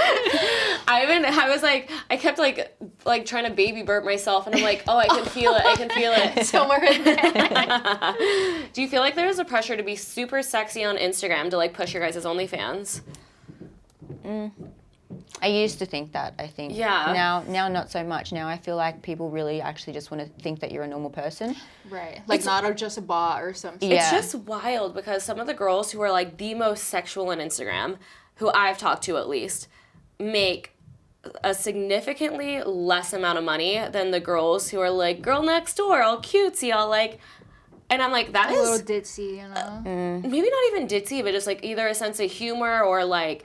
Speaker 1: I was like, I kept like trying to baby burp myself, and I'm like, oh, I can feel it. I can feel it.
Speaker 2: Somewhere in there.
Speaker 1: Do you feel like there's a pressure to be super sexy on Instagram to like push your guys' OnlyFans?
Speaker 5: I used to think that, I think.
Speaker 1: Yeah.
Speaker 5: Now not so much. Now I feel like people really actually just want to think that you're a normal person.
Speaker 2: Right. Like not just a bot or something.
Speaker 5: Yeah.
Speaker 1: It's just wild because some of the girls who are like the most sexual on Instagram, who I've talked to at least, make a significantly less amount of money than the girls who are like girl next door, all cutesy, all like, and I'm like, that
Speaker 2: A
Speaker 1: is
Speaker 2: little ditzy, you know?
Speaker 1: maybe not even ditzy, but just like either a sense of humor or like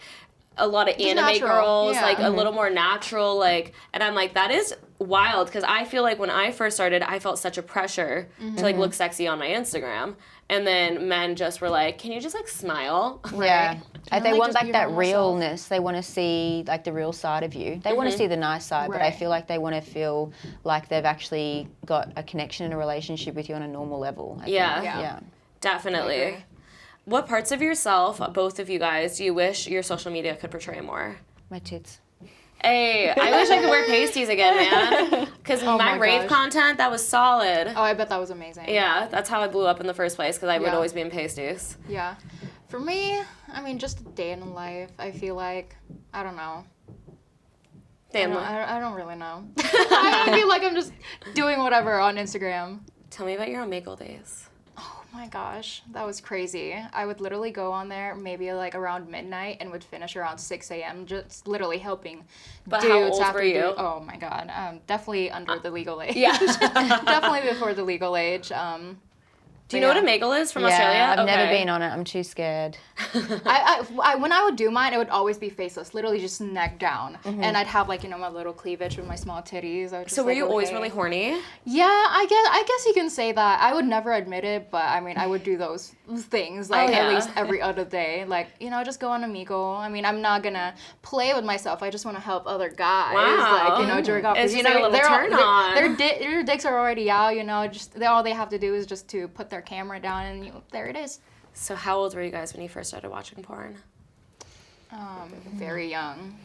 Speaker 1: a lot of
Speaker 2: Just
Speaker 1: anime
Speaker 2: natural.
Speaker 1: girls,
Speaker 2: Yeah.
Speaker 1: like a little more natural, like, and I'm like, that is wild because I feel like when I first started, I felt such a pressure to like look sexy on my Instagram. And then men just were like, can you just like smile?
Speaker 5: Yeah.
Speaker 2: And
Speaker 5: They
Speaker 2: like,
Speaker 5: want
Speaker 2: just
Speaker 5: like
Speaker 2: be
Speaker 5: that
Speaker 2: your normal self.
Speaker 5: realness. They want to see like the real side of you. They want to see the nice side, but I
Speaker 2: Right.
Speaker 5: feel like they want to feel like they've actually got a connection and a relationship with you on a normal level. I
Speaker 1: Yeah.
Speaker 5: think.
Speaker 2: Yeah.
Speaker 5: Yeah.
Speaker 1: Definitely.
Speaker 2: agree.
Speaker 1: What parts of yourself, both of you guys, do you wish your social media could portray more?
Speaker 5: My tits.
Speaker 1: Hey, I wish I could wear pasties again, man. Because my
Speaker 2: my
Speaker 1: rave
Speaker 2: gosh.
Speaker 1: content, that was solid.
Speaker 2: Oh, I bet that was amazing.
Speaker 1: Yeah, that's how I blew up in the first place, because I would
Speaker 2: Yeah.
Speaker 1: always be in pasties.
Speaker 2: Yeah. For me, I mean, just a day in life, I feel like, I don't know.
Speaker 1: Damn.
Speaker 2: I don't really know. I feel like I'm just doing whatever on Instagram.
Speaker 1: Tell me about your Omegle days.
Speaker 2: Oh my gosh, that was crazy. I would literally go on there maybe like around midnight and would finish around 6 a.m. just literally helping
Speaker 1: But how
Speaker 2: dudes
Speaker 1: old
Speaker 2: after
Speaker 1: were you?
Speaker 2: Oh my god, definitely under the legal age.
Speaker 1: Yeah.
Speaker 2: Definitely before the legal age.
Speaker 1: Do you know what Omegle is from
Speaker 5: yeah,
Speaker 1: Australia?
Speaker 5: I've never
Speaker 1: Okay.
Speaker 5: been on it. I'm too scared.
Speaker 2: I when I would do mine, it would always be faceless, literally just neck down, and I'd have like my little cleavage with my small titties. I would just,
Speaker 1: So were
Speaker 2: like,
Speaker 1: you always
Speaker 2: okay.
Speaker 1: really horny?
Speaker 2: Yeah, I guess you can say that. I would never admit it, but I mean, I would do those things like
Speaker 1: yeah.
Speaker 2: at least every other day. Like, just go on Omegle. I mean, I'm not gonna play with myself. I just want to help other guys.
Speaker 1: Wow.
Speaker 2: Like, jerk off.
Speaker 1: Is,
Speaker 2: Because
Speaker 1: a little turn on.
Speaker 2: Their dicks are already out. Just all they have to do is just to put their camera down, and there it is.
Speaker 1: So how old were you guys when you first started watching porn?
Speaker 2: Very young,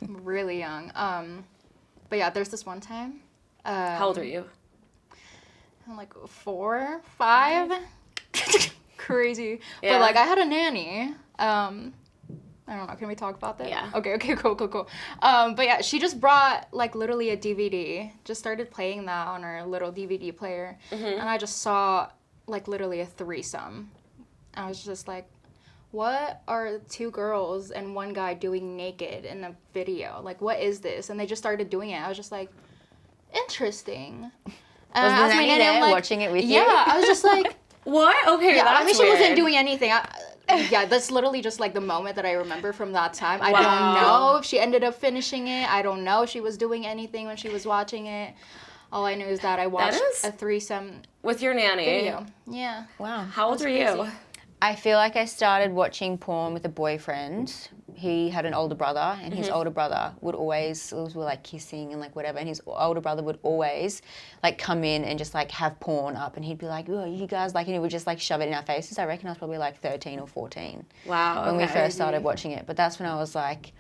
Speaker 2: really young. But yeah, there's this one time.
Speaker 1: How old are you?
Speaker 2: I'm like 4, 5. Crazy.
Speaker 1: Yeah.
Speaker 2: But like I had a nanny. I don't know. Can we talk about that?
Speaker 1: Yeah.
Speaker 2: Okay, cool. But yeah, she just brought like literally a DVD. Just started playing that on her little DVD player, and I just saw like literally a threesome. I was just like, what are 2 girls and 1 guy doing naked in a video? Like, what is this? And they just started doing it. I was just like, interesting. And
Speaker 5: Was
Speaker 2: I asked
Speaker 5: the
Speaker 2: my
Speaker 5: nanny
Speaker 2: nanny, I'm
Speaker 5: there
Speaker 2: like,
Speaker 5: watching it with you?
Speaker 2: Yeah, I was just like,
Speaker 1: What? Okay,
Speaker 2: yeah.
Speaker 1: that's
Speaker 2: I mean, she
Speaker 1: weird.
Speaker 2: wasn't doing anything. Yeah, that's literally just like the moment that I remember from that time. I
Speaker 1: Wow.
Speaker 2: don't know if she ended up finishing it. I don't know if she was doing anything when she was watching it. All I knew is that I watched
Speaker 1: is-
Speaker 2: a threesome
Speaker 1: With your nanny.
Speaker 2: video. Yeah.
Speaker 5: Wow.
Speaker 1: How old
Speaker 2: That's
Speaker 1: are you?
Speaker 2: crazy.
Speaker 5: I feel like I started watching porn with a boyfriend. He had an older brother, and his older brother would always, we were like kissing and like whatever, and his older brother would always like come in and just like have porn up, and he'd be like, oh, you guys like, and he would just like shove it in our faces. I reckon I was probably like 13 or 14
Speaker 1: Wow.
Speaker 5: when we
Speaker 1: okay.
Speaker 5: first started watching it. But that's when I was like,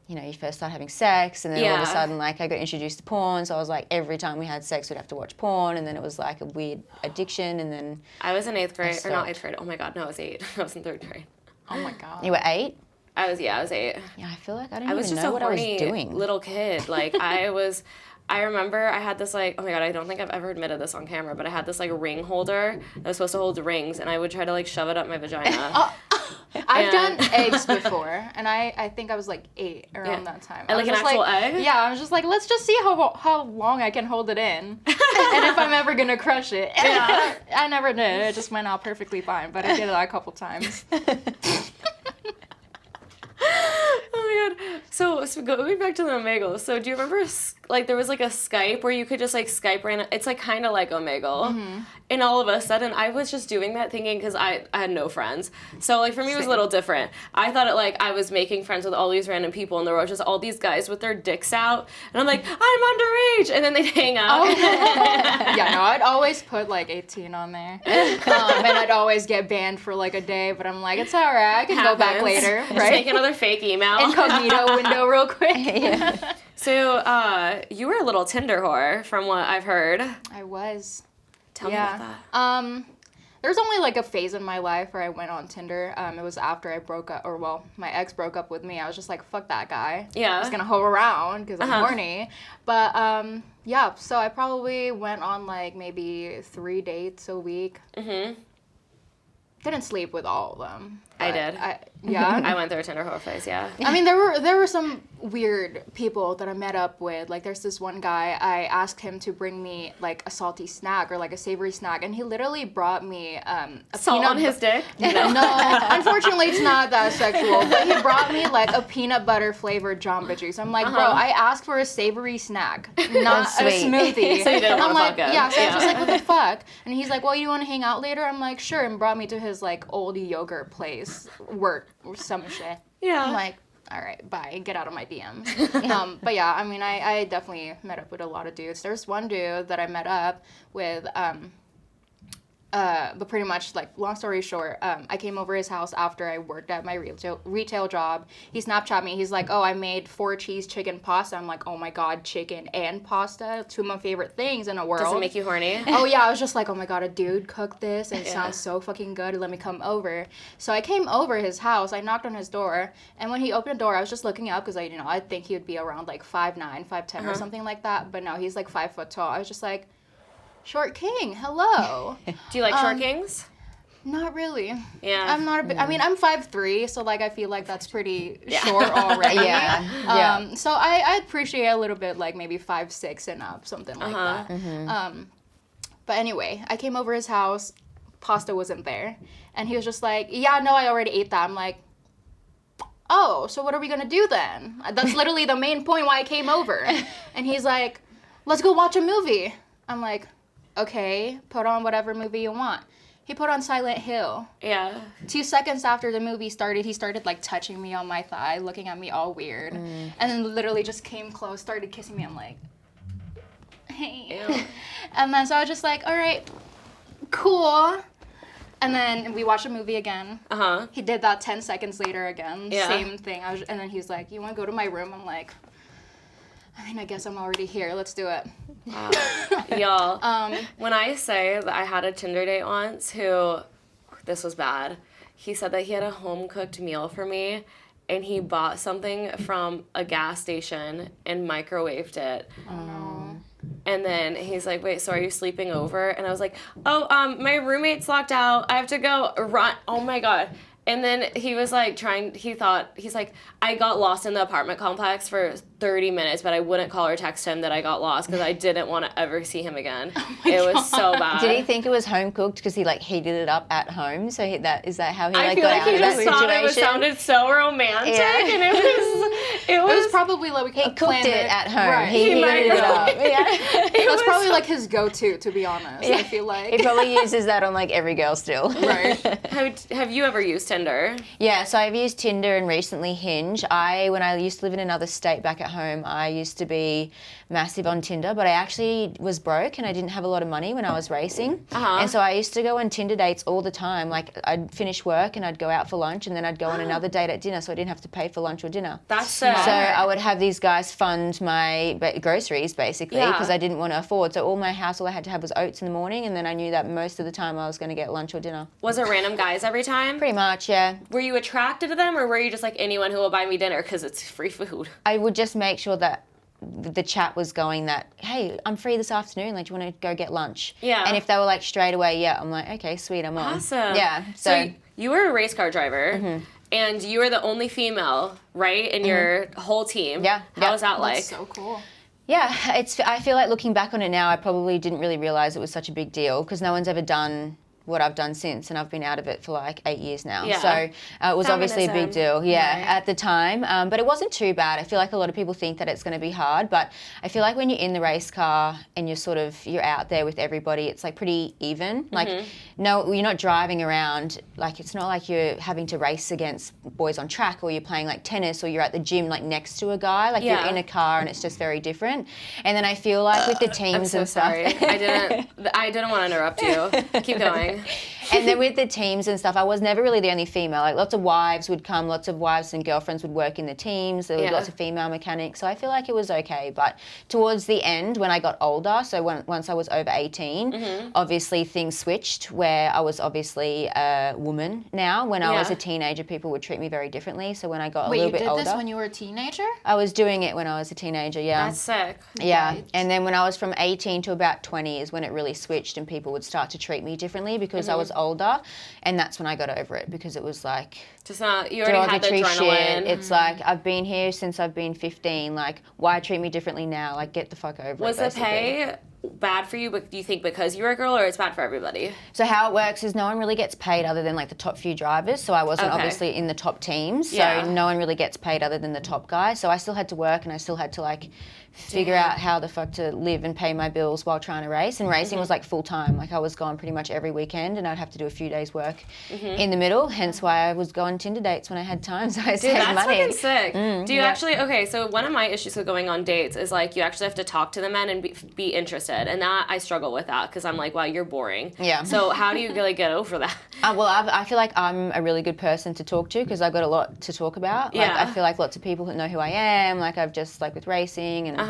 Speaker 5: you know, you first start having sex, and then all of a
Speaker 1: Yeah.
Speaker 5: sudden, like, I got introduced to porn, so I was like, every time we had sex, we'd have to watch porn, and then it was like a weird addiction, and then
Speaker 1: I was in 8th grade, or not
Speaker 5: stopped.
Speaker 1: 8th grade. Oh my God, no, I was 8. I was in 3rd grade.
Speaker 2: Oh my god.
Speaker 5: you were 8.
Speaker 1: I was 8.
Speaker 5: Yeah, I feel like I don't
Speaker 1: I was
Speaker 5: even
Speaker 1: just
Speaker 5: know
Speaker 1: a
Speaker 5: what I was
Speaker 1: horny
Speaker 5: doing.
Speaker 1: little kid. Like I remember I had this like, oh my God, I don't think I've ever admitted this on camera, but I had this like ring holder that was supposed to hold rings, and I would try to like shove it up my vagina.
Speaker 2: I've
Speaker 1: And-
Speaker 2: done eggs before, and I think I was like 8 around
Speaker 1: Yeah.
Speaker 2: that time.
Speaker 1: And,
Speaker 2: I
Speaker 1: like,
Speaker 2: was
Speaker 1: an
Speaker 2: just
Speaker 1: actual egg?
Speaker 2: Yeah, I was just like, let's just see how long I can hold it in, and if I'm ever gonna crush it.
Speaker 1: Yeah.
Speaker 2: I never did. It just went out perfectly fine, but I did that a couple times.
Speaker 1: Oh my God. So going back to the Omegle. So do you remember like there was like a Skype where you could just like Skype random? It's like kind of like Omegle. And all of a sudden I was just doing that thinking because I had no friends. So like for me it was a little different. I thought it like I was making friends with all these random people and there were just all these guys with their dicks out. And I'm like, I'm underage. And then they'd hang out.
Speaker 2: Yeah, no, I'd always put like 18 on there, and I'd always get banned for like a day. But I'm like, it's all right. I can go back
Speaker 1: Happens.
Speaker 2: later,
Speaker 1: Just
Speaker 2: right?
Speaker 1: make another fake email.
Speaker 2: Incognito window real quick.
Speaker 1: So you were a little Tinder whore from what I've heard.
Speaker 2: I was.
Speaker 1: Tell me about that.
Speaker 2: There's only like a phase in my life where I went on Tinder. It was after I broke up, or well, my ex broke up with me. I was just like, fuck that guy.
Speaker 1: Yeah.
Speaker 2: I was gonna hoe around because I'm horny. But yeah, so I probably went on like maybe 3 dates a week. Didn't sleep with all of them.
Speaker 1: I
Speaker 2: but
Speaker 1: did.
Speaker 2: Yeah.
Speaker 1: I went through a Tinder whore phase, yeah.
Speaker 2: I mean, there were some weird people that I met up with. Like, there's this one guy, I asked him to bring me, like, a salty snack or, like, a savory snack, and he literally brought me a
Speaker 1: Salt
Speaker 2: peanut
Speaker 1: on his dick?
Speaker 2: No, unfortunately, it's not that sexual, but he brought me, like, a peanut butter flavored Jamba Juice. I'm like, bro, I asked for a savory snack, not a
Speaker 5: sweet.
Speaker 2: smoothie.
Speaker 1: So you didn't
Speaker 2: I'm
Speaker 1: wanna
Speaker 2: like,
Speaker 1: fuck him.
Speaker 2: yeah, so I was just
Speaker 1: Yeah.
Speaker 2: like, what the fuck? And he's like, well, you want to hang out later? I'm like, sure, and brought me to his, like, old yogurt place, work, or some shit.
Speaker 1: Yeah.
Speaker 2: I'm like, all right, bye, get out of my DMs. But yeah, I mean, I definitely met up with a lot of dudes. There's one dude that I met up with, but pretty much, like, long story short, I came over his house after I worked at my retail job. He Snapchat me. He's like, oh, I made 4 cheese chicken pasta. I'm like, oh my God, chicken and pasta, 2 of my favorite things in the world.
Speaker 1: Does it make you horny?
Speaker 2: Oh yeah, I was just like, oh my God, a dude cooked this and it
Speaker 1: Yeah.
Speaker 2: sounds so fucking good. Let me come over. So I came over his house. I knocked on his door, and when he opened the door, I was just looking up because I think he would be around like 5'9", 5'10", or something like that. But no, he's like 5 foot tall. I was just like, short king, hello.
Speaker 1: Do you like short kings?
Speaker 2: Not really.
Speaker 1: Yeah.
Speaker 2: I'm not a bit. I mean, I'm 5'3", so like I feel like that's pretty short already.
Speaker 5: Yeah.
Speaker 2: So I appreciate a little bit like maybe 5'6" and up, something like that. But anyway, I came over his house. Pasta wasn't there, and he was just like, "Yeah, no, I already ate that." I'm like, "Oh, so what are we gonna do then?" That's literally the main point why I came over. And he's like, "Let's go watch a movie." I'm like, "Okay, put on whatever movie you want." He put on Silent Hill.
Speaker 1: Yeah.
Speaker 2: 2 seconds after the movie started, he started like touching me on my thigh, looking at me all weird, and then literally just came close, started kissing me. I'm like, hey.
Speaker 1: Ew.
Speaker 2: And then so I was just like, all right, cool. And then we watched a movie again.
Speaker 1: Uh-huh.
Speaker 2: He did that 10 seconds later again.
Speaker 1: Yeah.
Speaker 2: Same thing. And then he was like, you want to go to my room? I'm like, I mean, I guess I'm already here. Let's do it.
Speaker 1: Wow. Y'all, when I say that I had a Tinder date once who, this was bad, he said that he had a home-cooked meal for me, and he bought something from a gas station and microwaved it.
Speaker 2: Oh no.
Speaker 1: And then he's like, wait, so are you sleeping over? And I was like, oh, my roommate's locked out. I have to go run. Oh my God. And then he was like he's like, I got lost in the apartment complex for 30 minutes, but I wouldn't call or text him that I got lost because I didn't want to ever see him again. It was so bad.
Speaker 5: Did he think it was home cooked because he like heated it up at home? So is that how he
Speaker 1: I
Speaker 5: like
Speaker 1: feel
Speaker 5: got
Speaker 1: like
Speaker 5: out
Speaker 1: he
Speaker 5: of that
Speaker 1: just thought it
Speaker 5: situation?
Speaker 1: sounded so romantic,
Speaker 5: Yeah.
Speaker 1: and it
Speaker 2: It was
Speaker 1: was
Speaker 2: probably like
Speaker 5: He cooked it at home.
Speaker 2: Right.
Speaker 5: He
Speaker 1: He
Speaker 5: heated it up.
Speaker 1: microwaved
Speaker 5: Yeah.
Speaker 2: That's probably like his go-to, to be honest. I feel like.
Speaker 5: He probably uses that on like every girl still.
Speaker 2: Right.
Speaker 1: Have you ever used Tinder?
Speaker 5: Yeah, so I've used Tinder and recently Hinge. When I used to live in another state back at home, I used to be massive on Tinder, but I actually was broke and I didn't have a lot of money when I was racing.
Speaker 1: Uh-huh.
Speaker 5: And so I used to go on Tinder dates all the time. Like I'd finish work and I'd go out for lunch and then I'd go on another date at dinner, so I didn't have to pay for lunch or dinner.
Speaker 1: That's
Speaker 5: So I would have these guys fund my groceries basically
Speaker 1: Yeah.
Speaker 5: because I didn't want to afford. So all I had to have was oats in the morning, and then I knew that most of the time I was going to get lunch or dinner.
Speaker 1: Was it random guys every time?
Speaker 5: Pretty much, yeah.
Speaker 1: Were you attracted to them, or were you just like anyone who will buy me dinner because it's free food?
Speaker 5: I would just make sure that the chat was going that, hey, I'm free this afternoon, like, do you want to go get lunch?
Speaker 1: Yeah.
Speaker 5: And if they were like straight away, yeah, I'm like, okay, sweet, I'm on.
Speaker 1: Awesome.
Speaker 5: Yeah.
Speaker 1: So you were a race car driver,
Speaker 5: Mm-hmm.
Speaker 1: and you were the only female, right, in your whole team.
Speaker 5: Yeah.
Speaker 1: How was that like?
Speaker 2: That's so cool.
Speaker 5: Yeah, I feel like looking back on it now, I probably didn't really realize it was such a big deal because no one's ever done what I've done since, and I've been out of it for like 8 years now.
Speaker 1: Yeah.
Speaker 5: So it was obviously a big
Speaker 1: Feminism.
Speaker 5: deal, yeah,
Speaker 2: Right.
Speaker 5: at the time. But it wasn't too bad. I feel like a lot of people think that it's going to be hard, but I feel like when you're in the race car and you're out there with everybody, it's like pretty even.
Speaker 1: Mm-hmm.
Speaker 5: Like, no, you're not driving around. Like, it's not like you're having to race against boys on track, or you're playing like tennis, or you're at the gym like next to a guy. Like
Speaker 1: Yeah.
Speaker 5: you're in a car, and it's just very different. And then I feel like with the teams
Speaker 1: I'm so
Speaker 5: and stuff.
Speaker 1: sorry. I didn't want to interrupt you. Keep going.
Speaker 5: And then with the teams and stuff, I was never really the only female. Like lots of wives would come, lots of wives and girlfriends would work in the teams. There were
Speaker 1: Yeah.
Speaker 5: lots of female mechanics. So I feel like it was okay. But towards the end, when I got older, so once I was over 18, obviously things switched where I was obviously a woman now. When I was
Speaker 1: Yeah.
Speaker 5: a teenager, people would treat me very differently. So when I got a
Speaker 2: Wait,
Speaker 5: little
Speaker 2: you
Speaker 5: bit
Speaker 2: did
Speaker 5: older,
Speaker 2: this when you were a teenager?
Speaker 5: I was doing it when I was a teenager, yeah.
Speaker 1: That's sick.
Speaker 5: Yeah,
Speaker 2: Right.
Speaker 5: and then when I was from 18 to about 20 is when it really switched and people would start to treat me differently because I was older, and that's when I got over it because it was like
Speaker 1: Just not, you already had the
Speaker 5: derogatory
Speaker 1: adrenaline.
Speaker 5: shit. It's like, I've been here since I've been 15, like, why treat me differently now? Like, get the fuck over
Speaker 1: Was
Speaker 5: it,
Speaker 1: the
Speaker 5: basically.
Speaker 1: pay bad for you, but do you think because you were a girl, or it's bad for everybody?
Speaker 5: So how it works is no one really gets paid other than like the top few drivers. So I wasn't
Speaker 1: Okay.
Speaker 5: obviously in the top teams. So
Speaker 1: Yeah.
Speaker 5: no one really gets paid other than the top guy. So I still had to work and I still had to like figure out how the fuck to live and pay my bills while trying to race. And racing was like full time. Like I was gone pretty much every weekend and I'd have to do a few days work in the middle. Hence why I was going Tinder dates when I had time. So I
Speaker 1: Dude,
Speaker 5: saved
Speaker 1: that's
Speaker 5: money.
Speaker 1: fucking sick. Do you
Speaker 5: yeah.
Speaker 1: actually, okay, so one of my issues with going on dates is like you actually have to talk to the men and be interested. And that, I struggle with that because I'm like, wow, you're boring.
Speaker 5: Yeah.
Speaker 1: So how do you really get over that?
Speaker 5: Well, I feel like I'm a really good person to talk to because I've got a lot to talk about. Like,
Speaker 1: Yeah.
Speaker 5: I feel like lots of people know who I am. Like I've just like with racing and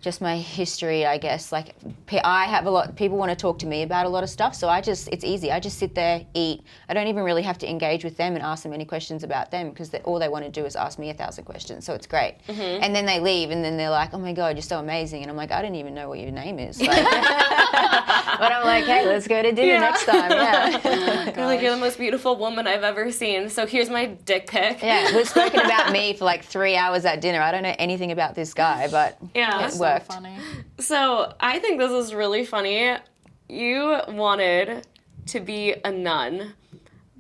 Speaker 5: just my history, I guess. Like I have a lot. People want to talk to me about a lot of stuff, so it's easy. I just sit there, eat. I don't even really have to engage with them and ask them any questions about them because all they want to do is ask me 1,000 questions. So it's great. And then they leave, and then they're like, "Oh my god, you're so amazing," and I'm like, "I don't even know what your name is." Like, but I'm like, "Hey, let's go to dinner next time." Yeah.
Speaker 1: You're like, you're the most beautiful woman I've ever seen. So here's my dick pic.
Speaker 5: Yeah, we've spoken about me for like 3 hours at dinner. I don't know anything about this guy, but
Speaker 1: Yeah.
Speaker 5: it
Speaker 2: So
Speaker 5: worked.
Speaker 2: funny.
Speaker 1: So I think this is really funny. You wanted to be a nun,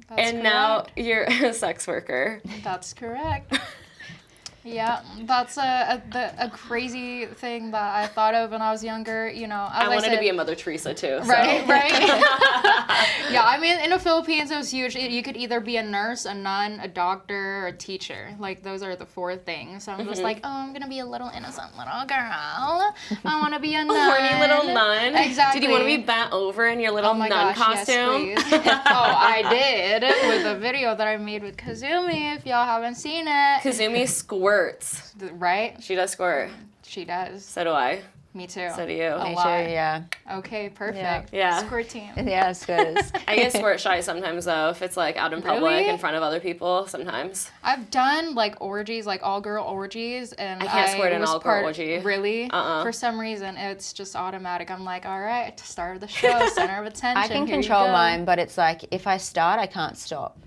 Speaker 2: That's
Speaker 1: and
Speaker 2: correct.
Speaker 1: now you're a sex worker.
Speaker 2: That's correct. Yeah, that's a crazy thing that I thought of when I was younger. You know, as
Speaker 1: I wanted
Speaker 2: said,
Speaker 1: to be a Mother Teresa too. So.
Speaker 2: Right, right. Yeah, I mean, in the Philippines, it was huge. You could either be a nurse, a nun, a doctor, or a teacher. Like, those are the four things. So I'm just like, oh, I'm going to be a little innocent little girl. I want to be a nun.
Speaker 1: Horny little nun.
Speaker 2: Exactly.
Speaker 1: Did you want to be bent over in your little
Speaker 2: Oh my
Speaker 1: nun
Speaker 2: gosh,
Speaker 1: costume?
Speaker 2: yes, please. Oh, I did with a video that I made with Kazumi, if y'all haven't seen it.
Speaker 1: Kazumi squirts.
Speaker 2: Right?
Speaker 1: She does squirt.
Speaker 2: She does.
Speaker 1: So do I.
Speaker 2: Me too.
Speaker 1: So do you.
Speaker 2: A
Speaker 5: Me
Speaker 2: lot.
Speaker 5: too, yeah.
Speaker 2: Okay, perfect.
Speaker 1: Yeah.
Speaker 2: Squirt team.
Speaker 5: Yeah, squirters.
Speaker 1: I get squirt shy sometimes though, if it's like out in public
Speaker 2: Really?
Speaker 1: in front of other people sometimes.
Speaker 2: I've done like orgies, like all girl orgies, and
Speaker 1: I can't squirt in
Speaker 2: was
Speaker 1: all girl
Speaker 2: part-
Speaker 1: orgy.
Speaker 2: Really? For some reason, it's just automatic. I'm like, all right, start of the show, center of attention.
Speaker 5: I can
Speaker 2: here you
Speaker 5: control
Speaker 2: go.
Speaker 5: mine, but it's like if I start, I can't stop.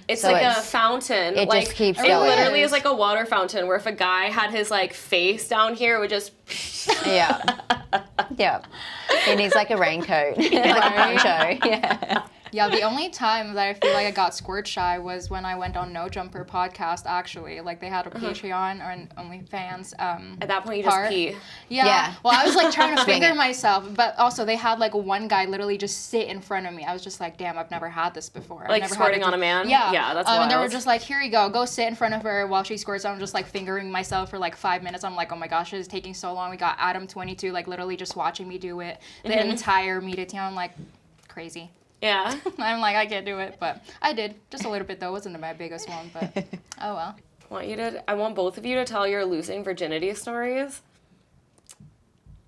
Speaker 1: It's
Speaker 5: So
Speaker 1: like a
Speaker 5: it's-
Speaker 1: fountain.
Speaker 5: it
Speaker 1: like,
Speaker 5: just keeps
Speaker 1: it
Speaker 5: going.
Speaker 1: literally is like a water fountain where if a guy had his like face down here, it would just.
Speaker 5: Yeah. Yeah. He needs like a raincoat, like a poncho. Yeah.
Speaker 2: Yeah, the only time that I feel like I got squirt shy was when I went on No Jumper podcast. Actually, like they had a Patreon or an OnlyFans.
Speaker 1: At that point, you
Speaker 2: part.
Speaker 1: just pee.
Speaker 2: Yeah.
Speaker 5: Yeah.
Speaker 2: Well, I was like trying to
Speaker 5: Swing
Speaker 2: finger
Speaker 5: it.
Speaker 2: myself, but also they had like one guy literally just sit in front of me. I was just like, damn, I've never had this before. I've
Speaker 1: Like
Speaker 2: never
Speaker 1: squirting
Speaker 2: had
Speaker 1: on a man?
Speaker 2: Yeah.
Speaker 1: Yeah, that's
Speaker 2: And they were
Speaker 1: wild.
Speaker 2: just like, here you go sit in front of her while she squirts. I'm just like fingering myself for like 5 minutes. I'm like, oh my gosh, it is taking so long. We got Adam22 like literally just watching me do it the entire media team. I'm like, crazy.
Speaker 1: Yeah.
Speaker 2: I'm like, I can't do it, but I did just a little bit though. It wasn't my biggest one, but oh well.
Speaker 1: I want both of you to tell your losing virginity stories.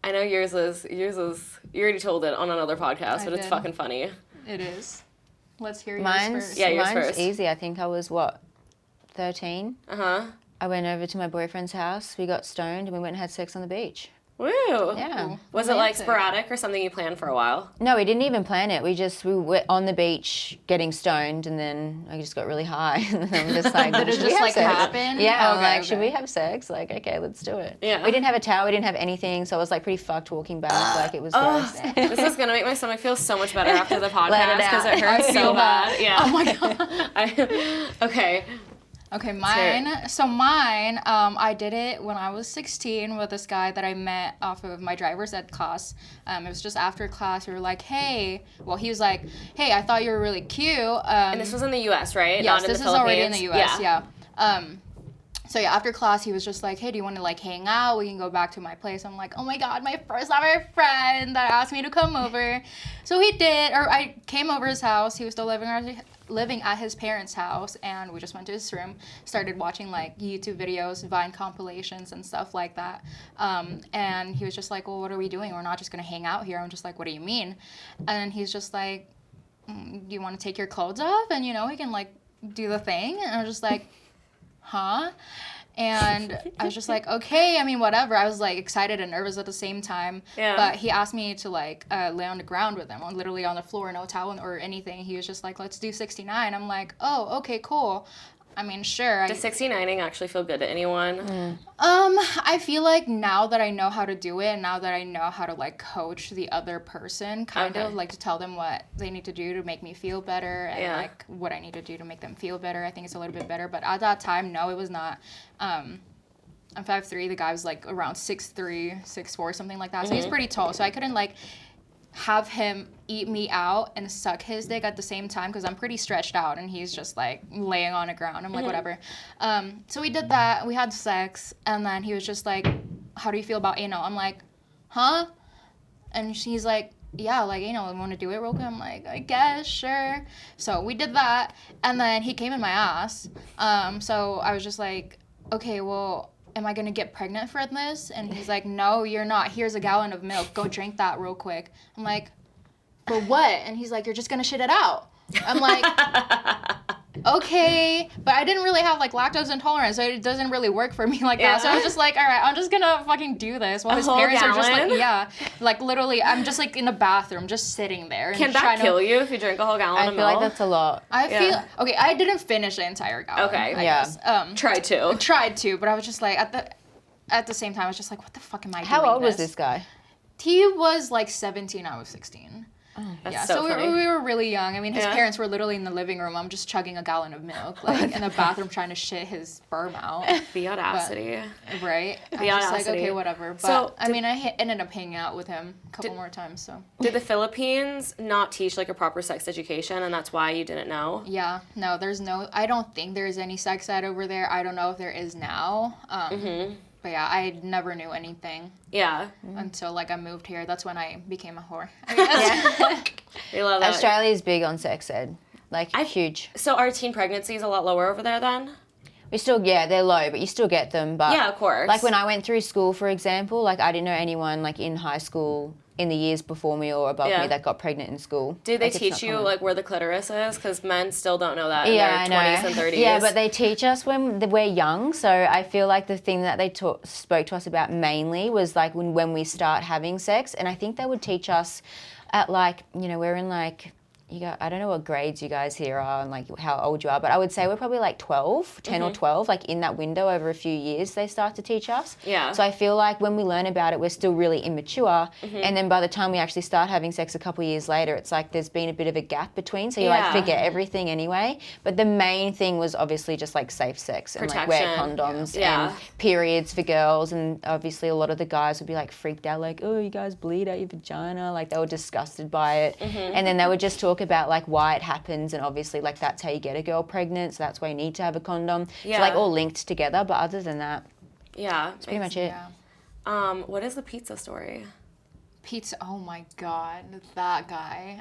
Speaker 1: I know yours is you already told it on another podcast,
Speaker 2: I
Speaker 1: but it's
Speaker 2: did.
Speaker 1: fucking funny.
Speaker 2: It is. Let's hear yours
Speaker 5: Mine's,
Speaker 2: first.
Speaker 1: Yeah, yours
Speaker 5: mine's
Speaker 1: first.
Speaker 5: easy. I think I was, 13?
Speaker 1: Uh-huh.
Speaker 5: I went over to my boyfriend's house. We got stoned and we went and had sex on the beach.
Speaker 1: Woo.
Speaker 5: Yeah.
Speaker 2: Ooh,
Speaker 1: Was it like
Speaker 2: romantic.
Speaker 1: sporadic or something you planned for a while?
Speaker 5: No, we didn't even plan it. We were on the beach getting stoned, and then I just got really high. And then I'm just like,
Speaker 2: Did it
Speaker 5: should we
Speaker 2: just
Speaker 5: have
Speaker 2: like
Speaker 5: sex?
Speaker 2: happen?
Speaker 5: Yeah, I'm
Speaker 2: Okay,
Speaker 5: like, should
Speaker 2: okay.
Speaker 5: we have sex? Like, okay, let's do it.
Speaker 1: Yeah.
Speaker 5: We didn't have a towel. We didn't have anything, so I was like pretty fucked walking back. Like it was gross.
Speaker 1: This is gonna make my stomach feel so much better after the
Speaker 5: Let
Speaker 1: podcast
Speaker 5: it
Speaker 1: because
Speaker 5: out.
Speaker 1: it hurts
Speaker 2: I
Speaker 1: so
Speaker 2: feel
Speaker 1: bad.
Speaker 2: that.
Speaker 1: Yeah.
Speaker 2: Oh my god.
Speaker 1: Okay.
Speaker 2: Okay,
Speaker 1: hear
Speaker 2: mine. So mine, I did it when I was 16 with this guy that I met off of my driver's ed class. It was just after class. We were like, hey. Well, he was like, hey, I thought you were really cute.
Speaker 1: And this was in the U.S., right?
Speaker 2: Yes,
Speaker 1: Not in
Speaker 2: this
Speaker 1: the
Speaker 2: is already in the
Speaker 1: Philippines?
Speaker 2: U.S. Yeah. So yeah, after class, he was just like, hey, do you want to like hang out? We can go back to my place. I'm like, oh my god, my first ever friend that asked me to come over. So he did, or I came over his house. He was still living at his parents' house, and we just went to his room, started watching like YouTube videos, Vine compilations, and stuff like that. And he was just like, well, what are we doing? We're not just gonna hang out here. I'm just like, what do you mean? And he's just like, do you want to take your clothes off? And we can like do the thing. And I was just like, huh? And I was just like, okay, I mean, whatever. I was like excited and nervous at the same time.
Speaker 1: Yeah.
Speaker 2: But he asked me to like lay on the ground with him, literally on the floor, no towel or anything. He was just like, let's do 69. I'm like, oh, okay, cool. I mean, sure.
Speaker 1: Does 69ing actually feel good to anyone?
Speaker 2: I feel like now that I know how to do it, and now that I know how to like coach the other person, kind of like to tell them what they need to do to make me feel better, and
Speaker 1: Yeah.
Speaker 2: like what I need to do to make them feel better. I think it's a little bit better. But at that time, no, it was not. I'm 5'3". The guy was like around 6'3", 6'4", something like that. So he's pretty tall. So I couldn't like have him eat me out and suck his dick at the same time because I'm pretty stretched out and he's just like laying on the ground. I'm like, whatever. So we did that. We had sex, and then he was just like, how do you feel about anal? I'm like, huh? And she's like, yeah, like, want to do it real quick? I'm like, I guess, sure. So we did that, and then he came in my ass. So I was just like, okay, well, am I going to get pregnant for this? And he's like, no, you're not. Here's a gallon of milk. Go drink that real quick. I'm like, for what? And he's like, you're just going to shit it out. I'm like, okay. But I didn't really have like lactose intolerance, so it doesn't really work for me like that. So I was just like, all right, I'm just going to fucking do this while his
Speaker 1: whole
Speaker 2: parents are just like,
Speaker 1: gallon?
Speaker 2: yeah. Like literally, I'm just like in the bathroom, just sitting there. And
Speaker 1: Can that
Speaker 2: trying
Speaker 1: kill you if you drink a whole gallon
Speaker 5: I
Speaker 1: of
Speaker 5: feel
Speaker 1: milk?
Speaker 5: like that's a lot.
Speaker 2: I
Speaker 1: Yeah.
Speaker 2: feel, okay, I didn't finish the entire gallon.
Speaker 1: Okay.
Speaker 2: I
Speaker 5: Yeah.
Speaker 2: guess.
Speaker 1: Try to.
Speaker 2: Tried to, but I was just like, at the same time, I was just like, what the fuck am I doing?
Speaker 5: How old was this guy?
Speaker 2: He was like 17, I was 16.
Speaker 1: That's
Speaker 2: Yeah,
Speaker 1: so
Speaker 2: so
Speaker 1: funny.
Speaker 2: we were really young. I mean, his
Speaker 1: Yeah.
Speaker 2: parents were literally in the living room. I'm just chugging a gallon of milk, like in the bathroom trying to shit his sperm out,
Speaker 1: The audacity.
Speaker 2: right? I was
Speaker 1: The
Speaker 2: just like,
Speaker 1: audacity.
Speaker 2: okay, whatever. But
Speaker 1: So,
Speaker 2: I mean, I ended up hanging out with him a couple more times, so.
Speaker 1: Did the Philippines not teach like a proper sex education, and that's why you didn't know?
Speaker 2: Yeah, no, I don't think there's any sex ed over there. I don't know if there is now. But yeah, I never knew anything
Speaker 1: Yeah.
Speaker 2: until like I moved here. That's when I became a whore.
Speaker 1: We love that.
Speaker 5: Australia's big on sex ed. Like, huge.
Speaker 1: So are teen pregnancies a lot lower over there then?
Speaker 5: We still, they're low, but you still get them. But
Speaker 1: Yeah, of course.
Speaker 5: Like when I went through school, for example, like I didn't know anyone like in high school in the years before me or above me that got pregnant in school.
Speaker 1: Do they
Speaker 5: Like, it's
Speaker 1: teach
Speaker 5: not
Speaker 1: you
Speaker 5: common.
Speaker 1: like where the clitoris is? Because men still don't know that in
Speaker 5: Yeah,
Speaker 1: their
Speaker 5: I
Speaker 1: 20s
Speaker 5: know.
Speaker 1: and 30s.
Speaker 5: Yeah, but they teach us when we're young. So I feel like the thing that they spoke to us about mainly was like when we start having sex. And I think they would teach us at like, you know, we're in like, I don't know what grades you guys here are and like how old you are, but I would say we're probably like 10 or 12, like in that window over a few years they start to teach us.
Speaker 1: Yeah.
Speaker 5: So I feel like when we learn about it, we're still really immature. And then by the time we actually start having sex a couple of years later, it's like there's been a bit of a gap between. So you like forget everything anyway. But the main thing was obviously just like safe sex and like wear condoms and periods for girls. And obviously a lot of the guys would be like freaked out, like, oh, you guys bleed out your vagina. Like they were disgusted by it. And then they would just talk about like why it happens, and obviously like that's how you get a girl pregnant, so that's why you need to have a condom. So like all linked together, but other than that, that's pretty much it.
Speaker 1: What is the pizza story?
Speaker 2: Pizza, oh my god, that guy.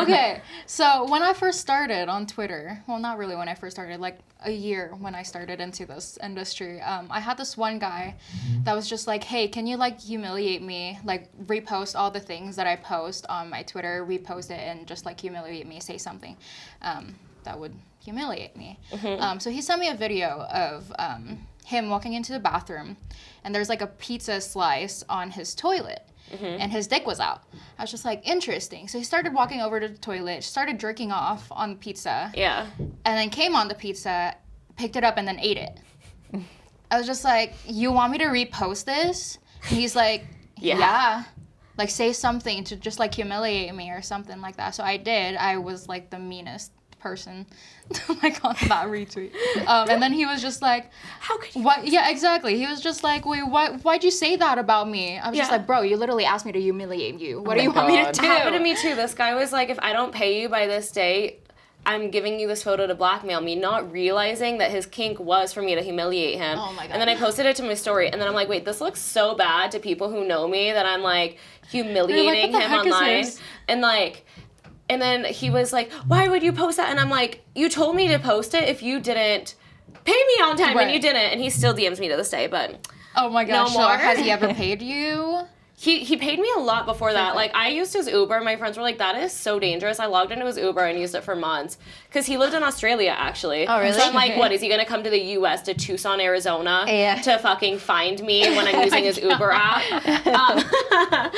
Speaker 2: Okay, so when I first started on Twitter, well, not really when I first started, like a year when I started into this industry, I had this one guy that was just like, hey, can you like humiliate me, like repost all the things that I post on my Twitter, repost it and just like humiliate me, say something that would humiliate me. So he sent me a video of him walking into the bathroom, and there's like a pizza slice on his toilet. And his dick was out. I was just like, interesting. So he started walking over to the toilet, started jerking off on the pizza.
Speaker 1: Yeah.
Speaker 2: And then came on the pizza, picked it up, and then ate it. I was just like, you want me to repost this? And he's like, yeah. Like, say something to just like humiliate me or something like that. So I did. I was like the meanest person like on that retweet. And then he was just like, how could you? What? Yeah, exactly. He was just like, wait, why'd you say that about me? I was just like, bro, you literally asked me to humiliate you. What do you want me to do?
Speaker 1: It happened to me too. This guy was like, if I don't pay you by this date, I'm giving you this photo to blackmail me, not realizing that his kink was for me to humiliate him.
Speaker 2: Oh my God.
Speaker 1: And then I posted it to my story, and then I'm like, wait, this looks so bad to people who know me that I'm like humiliating him online. And then he was like, why would you post that? And I'm like, you told me to post it if you didn't pay me on time, and you didn't. And he still DMs me to this day, but
Speaker 2: oh my gosh,
Speaker 1: no more.
Speaker 2: So has he ever paid you?
Speaker 1: He paid me a lot before that. Like, I used his Uber. My friends were like, that is so dangerous. I logged into his Uber and used it for months. Because he lived in Australia, actually.
Speaker 5: Oh, really?
Speaker 1: So I'm like, what, is he going to come to the U.S., to Tucson, Arizona, to fucking find me when I'm using his Uber app?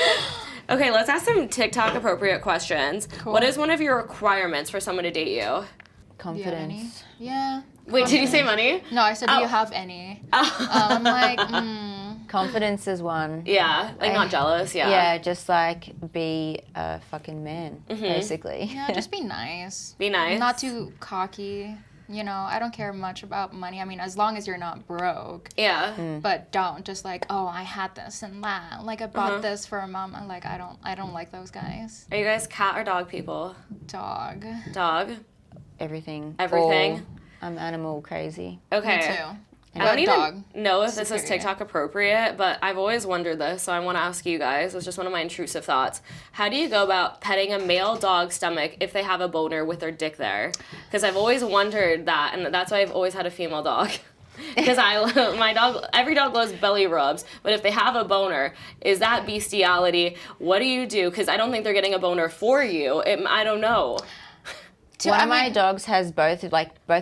Speaker 1: Okay, let's ask some TikTok-appropriate questions.
Speaker 2: Cool.
Speaker 1: What is one of your requirements for someone to date you?
Speaker 5: Confidence.
Speaker 2: Yeah.
Speaker 1: Wait, did you say money?
Speaker 2: No, I said, do you have any? I'm like,
Speaker 5: Confidence is one.
Speaker 1: Yeah, like not jealous,
Speaker 5: Yeah, just like be a fucking man, basically.
Speaker 2: yeah, just be nice.
Speaker 1: Be nice.
Speaker 2: Not too cocky. You know, I don't care much about money. I mean, as long as you're not broke.
Speaker 1: Yeah.
Speaker 2: But don't just like, oh, I had this and that. Like, I bought this for a mom. I'm like, I don't like those guys.
Speaker 1: Are you guys cat or dog people?
Speaker 2: Dog.
Speaker 1: Dog?
Speaker 5: Everything.
Speaker 1: Everything?
Speaker 5: All. I'm animal crazy.
Speaker 1: Okay.
Speaker 2: Me too.
Speaker 1: I don't even
Speaker 2: dog.
Speaker 1: know if this is
Speaker 2: Superior.
Speaker 1: TikTok appropriate, but I've always wondered this, so I want to ask you guys. It's just one of my intrusive thoughts. How do you go about petting a male dog's stomach if they have a boner with their dick there? Because I've always wondered that, and that's why I've always had a female dog. Because every dog loves belly rubs, but if they have a boner, is that bestiality? What do you do? Because I don't think they're getting a boner for you. I don't know.
Speaker 5: One of my dogs has both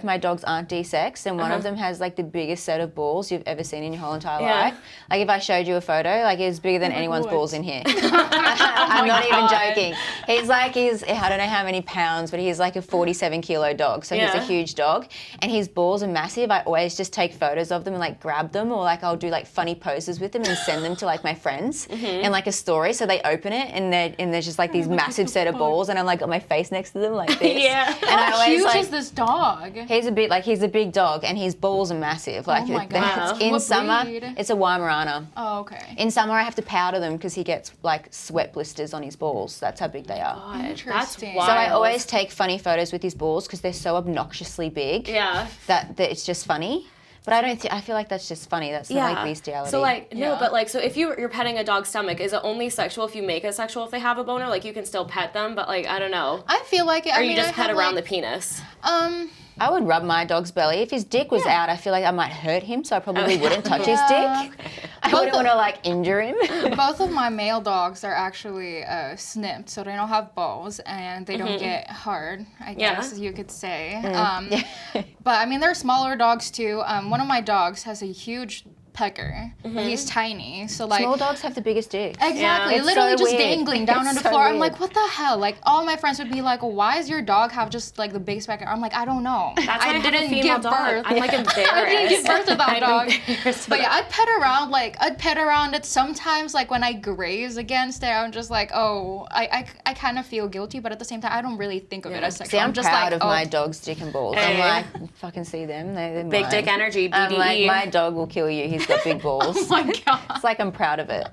Speaker 5: my dogs aren't desexed, and one of them has like the biggest set of balls you've ever seen in your whole entire life. Like if I showed you a photo, like it's bigger than anyone's balls in here. I'm not even joking. I don't know how many pounds, but he's like a 47-kilo dog, so he's a huge dog, and his balls are massive. I always just take photos of them and like grab them, or like I'll do like funny poses with them and send them to like my friends in like a story, so they open it and there's just like these massive set of balls, and I'm like got my face next to them like this. And I
Speaker 2: How
Speaker 5: always,
Speaker 2: huge is this dog?
Speaker 5: He's a big dog, and his balls are massive. Like
Speaker 2: my God.
Speaker 5: in
Speaker 2: What
Speaker 5: summer,
Speaker 2: breed?
Speaker 5: it's a Weimaraner.
Speaker 2: Oh, okay.
Speaker 5: In summer, I have to powder them because he gets like sweat blisters on his balls. That's how big they are.
Speaker 1: God, that's
Speaker 2: Interesting.
Speaker 1: wild.
Speaker 5: So I always take funny photos with his balls because they're so obnoxiously big.
Speaker 1: Yeah.
Speaker 5: That it's just funny. But I feel like that's just funny. That's not like bestiality.
Speaker 1: So so if you're petting a dog's stomach, is it only sexual if you make it sexual if they have a boner? Like you can still pet them, but like I don't know.
Speaker 2: I feel like it.
Speaker 1: Or you just pet around the penis.
Speaker 5: I would rub my dog's belly. If his dick was out, I feel like I might hurt him, so I probably wouldn't touch his dick. I wouldn't want to like injure him.
Speaker 2: Both of my male dogs are actually snipped, so they don't have balls and they don't get hard, I guess you could say. But I mean, they're smaller dogs too. One of my dogs has a huge pecker, but he's tiny, so like
Speaker 5: Small dogs have the biggest dicks.
Speaker 2: exactly,
Speaker 5: It's
Speaker 2: literally
Speaker 5: so
Speaker 2: just
Speaker 5: weird.
Speaker 2: dangling down on
Speaker 5: It's
Speaker 2: the
Speaker 5: so
Speaker 2: floor. I'm
Speaker 5: weird.
Speaker 2: like, what the hell? Like all my friends would be like, why does your dog have just like the biggest pecker? I'm like, I don't know.
Speaker 1: That's why I have a
Speaker 2: didn't
Speaker 1: female
Speaker 2: give
Speaker 1: dog.
Speaker 2: birth.
Speaker 1: I'm like embarrassed.
Speaker 2: I didn't give birth to that
Speaker 1: I'm
Speaker 2: dog.
Speaker 1: embarrassed
Speaker 2: But
Speaker 1: of
Speaker 2: yeah,
Speaker 1: that.
Speaker 2: I'd pet around it sometimes. Like when I graze against it, I'm just like, oh, I kind of feel guilty, but at the same time, I don't really think of it as sexual.
Speaker 5: See, I'm
Speaker 2: just
Speaker 5: proud
Speaker 2: like,
Speaker 5: of
Speaker 2: oh,
Speaker 5: my dog's dick and balls.
Speaker 1: Hey.
Speaker 5: I'm like, fucking see them. They're
Speaker 1: Big
Speaker 5: mine.
Speaker 1: dick energy,
Speaker 5: I'm
Speaker 1: BDE.
Speaker 5: like, my dog will kill you. He's got big balls.
Speaker 2: Oh my god.
Speaker 5: It's like I'm proud of it.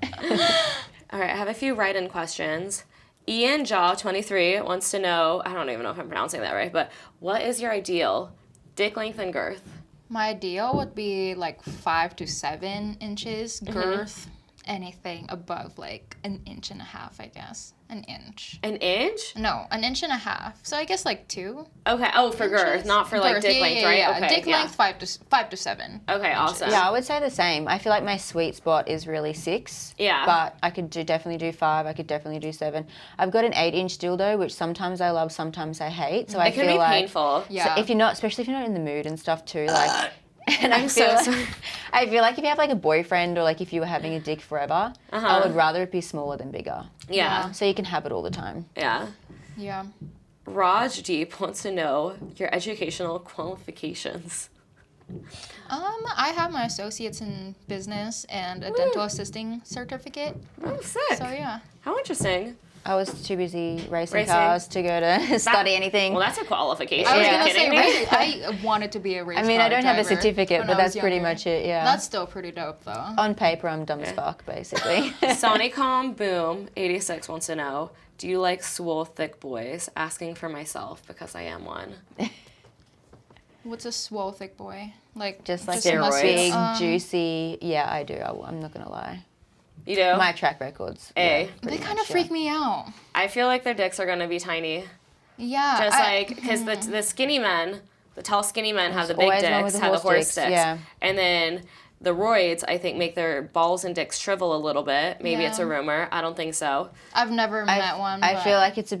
Speaker 1: All right, I have a few write-in questions. Ian Jaw 23 wants to know, I don't even know if I'm pronouncing that right, but what is your ideal dick length and girth?
Speaker 2: My ideal would be like 5 to 7 inches girth. Anything above like an inch and a half, I guess. An inch.
Speaker 1: An inch?
Speaker 2: No, an inch and a half. So I guess like 2.
Speaker 1: Okay. Oh, for girth,
Speaker 2: inches.
Speaker 1: not for like
Speaker 2: Girth,
Speaker 1: dick
Speaker 2: yeah,
Speaker 1: length,
Speaker 2: yeah,
Speaker 1: right?
Speaker 2: yeah.
Speaker 1: Okay.
Speaker 2: Dick
Speaker 1: yeah.
Speaker 2: length 5 to 7.
Speaker 1: Okay, awesome.
Speaker 5: Yeah, I would say the same. I feel like my sweet spot is really 6.
Speaker 1: Yeah.
Speaker 5: But I could definitely do 5. I could definitely do 7. I've got an 8-inch dildo, which sometimes I love, sometimes I hate. So I
Speaker 1: It can
Speaker 5: feel
Speaker 1: be
Speaker 5: like
Speaker 1: painful.
Speaker 2: Yeah.
Speaker 5: so if you're not, especially if you're not in the mood and stuff too, like. And
Speaker 1: I'm so sorry.
Speaker 5: I feel like if you have like a boyfriend or like if you were having a dick forever, I would rather it be smaller than bigger.
Speaker 1: Yeah.
Speaker 5: So you can have it all the time.
Speaker 1: Yeah.
Speaker 2: Yeah.
Speaker 1: Raj Deep wants to know your educational qualifications.
Speaker 2: I have my associates in business and a dental assisting certificate.
Speaker 1: Oh, sick.
Speaker 2: So yeah.
Speaker 1: How interesting.
Speaker 5: I was too busy racing
Speaker 1: Racing.
Speaker 5: cars to go to study anything.
Speaker 1: Well, that's a qualification.
Speaker 2: I was
Speaker 1: Are you
Speaker 2: gonna say
Speaker 1: kidding me?
Speaker 2: I wanted to be a race
Speaker 5: I mean,
Speaker 2: car
Speaker 5: I don't have a
Speaker 2: driver
Speaker 5: certificate,
Speaker 2: when
Speaker 5: but
Speaker 2: I was
Speaker 5: that's pretty
Speaker 2: younger.
Speaker 5: much it, yeah.
Speaker 2: That's still pretty dope though.
Speaker 5: On paper, I'm dumb as fuck, basically.
Speaker 1: Sonnycom Boom 86 wants to know, do you like swole thick boys? Asking for myself because I am one.
Speaker 2: What's a swole thick boy? Like
Speaker 5: Just like
Speaker 1: Steroids.
Speaker 5: a big,
Speaker 2: muscles?
Speaker 5: juicy. Yeah, I do. I'm not gonna lie.
Speaker 1: You do?
Speaker 5: My track records.
Speaker 1: Hey.
Speaker 5: yeah,
Speaker 2: They
Speaker 5: pretty
Speaker 2: kind
Speaker 5: much,
Speaker 2: of freak me out.
Speaker 1: I feel like their dicks are gonna be tiny.
Speaker 2: Yeah.
Speaker 1: Just like, because the skinny men, the tall skinny men have the big
Speaker 5: always one with
Speaker 1: dicks,
Speaker 5: the
Speaker 1: have the
Speaker 5: horse
Speaker 1: horse
Speaker 5: dicks,
Speaker 1: sticks.
Speaker 5: yeah.
Speaker 1: And then the roids, I think, make their balls and dicks shrivel a little bit. Maybe it's a
Speaker 2: Yeah.
Speaker 1: rumor. I don't think so.
Speaker 2: I've never met one.
Speaker 5: I
Speaker 2: but
Speaker 5: feel like it's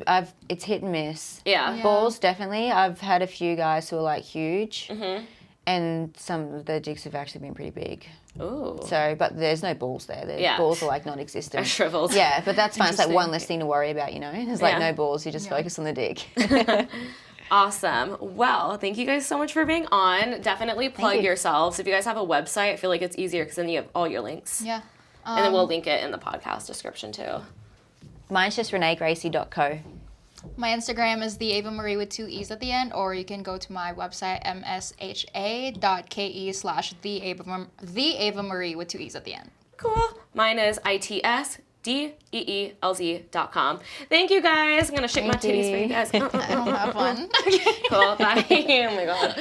Speaker 5: hit and miss.
Speaker 1: Yeah.
Speaker 2: Yeah.
Speaker 5: Balls, definitely. I've had a few guys who are like huge, and some of their dicks have actually been pretty big.
Speaker 1: Ooh.
Speaker 5: So, but there's no balls there. The
Speaker 1: Yeah.
Speaker 5: balls are like non-existent.
Speaker 1: They're shriveled.
Speaker 5: Yeah, but that's fine. It's like one
Speaker 2: Interesting.
Speaker 5: less thing to worry about, you know? There's like
Speaker 1: Yeah.
Speaker 5: no balls. You just focus on the dick.
Speaker 1: Awesome. Well, thank you guys so much for being on. Definitely plug
Speaker 5: you.
Speaker 1: yourselves. If you guys have a website, I feel like it's easier because then you have all your links.
Speaker 2: Yeah.
Speaker 1: And then we'll link it in the podcast description too.
Speaker 5: Mine's just reneegracie.co.
Speaker 2: My Instagram is the Ava Marie with 2 E's at the end, or you can go to my website msha.ke/the Ava Marie with 2 E's at the end.
Speaker 1: Cool. Mine is itsdeelz.com. Thank you guys. I'm going to shake my
Speaker 5: Thank
Speaker 1: titties for you
Speaker 5: you.
Speaker 1: guys.
Speaker 2: I don't have one.
Speaker 1: Cool. Bye. Oh my God.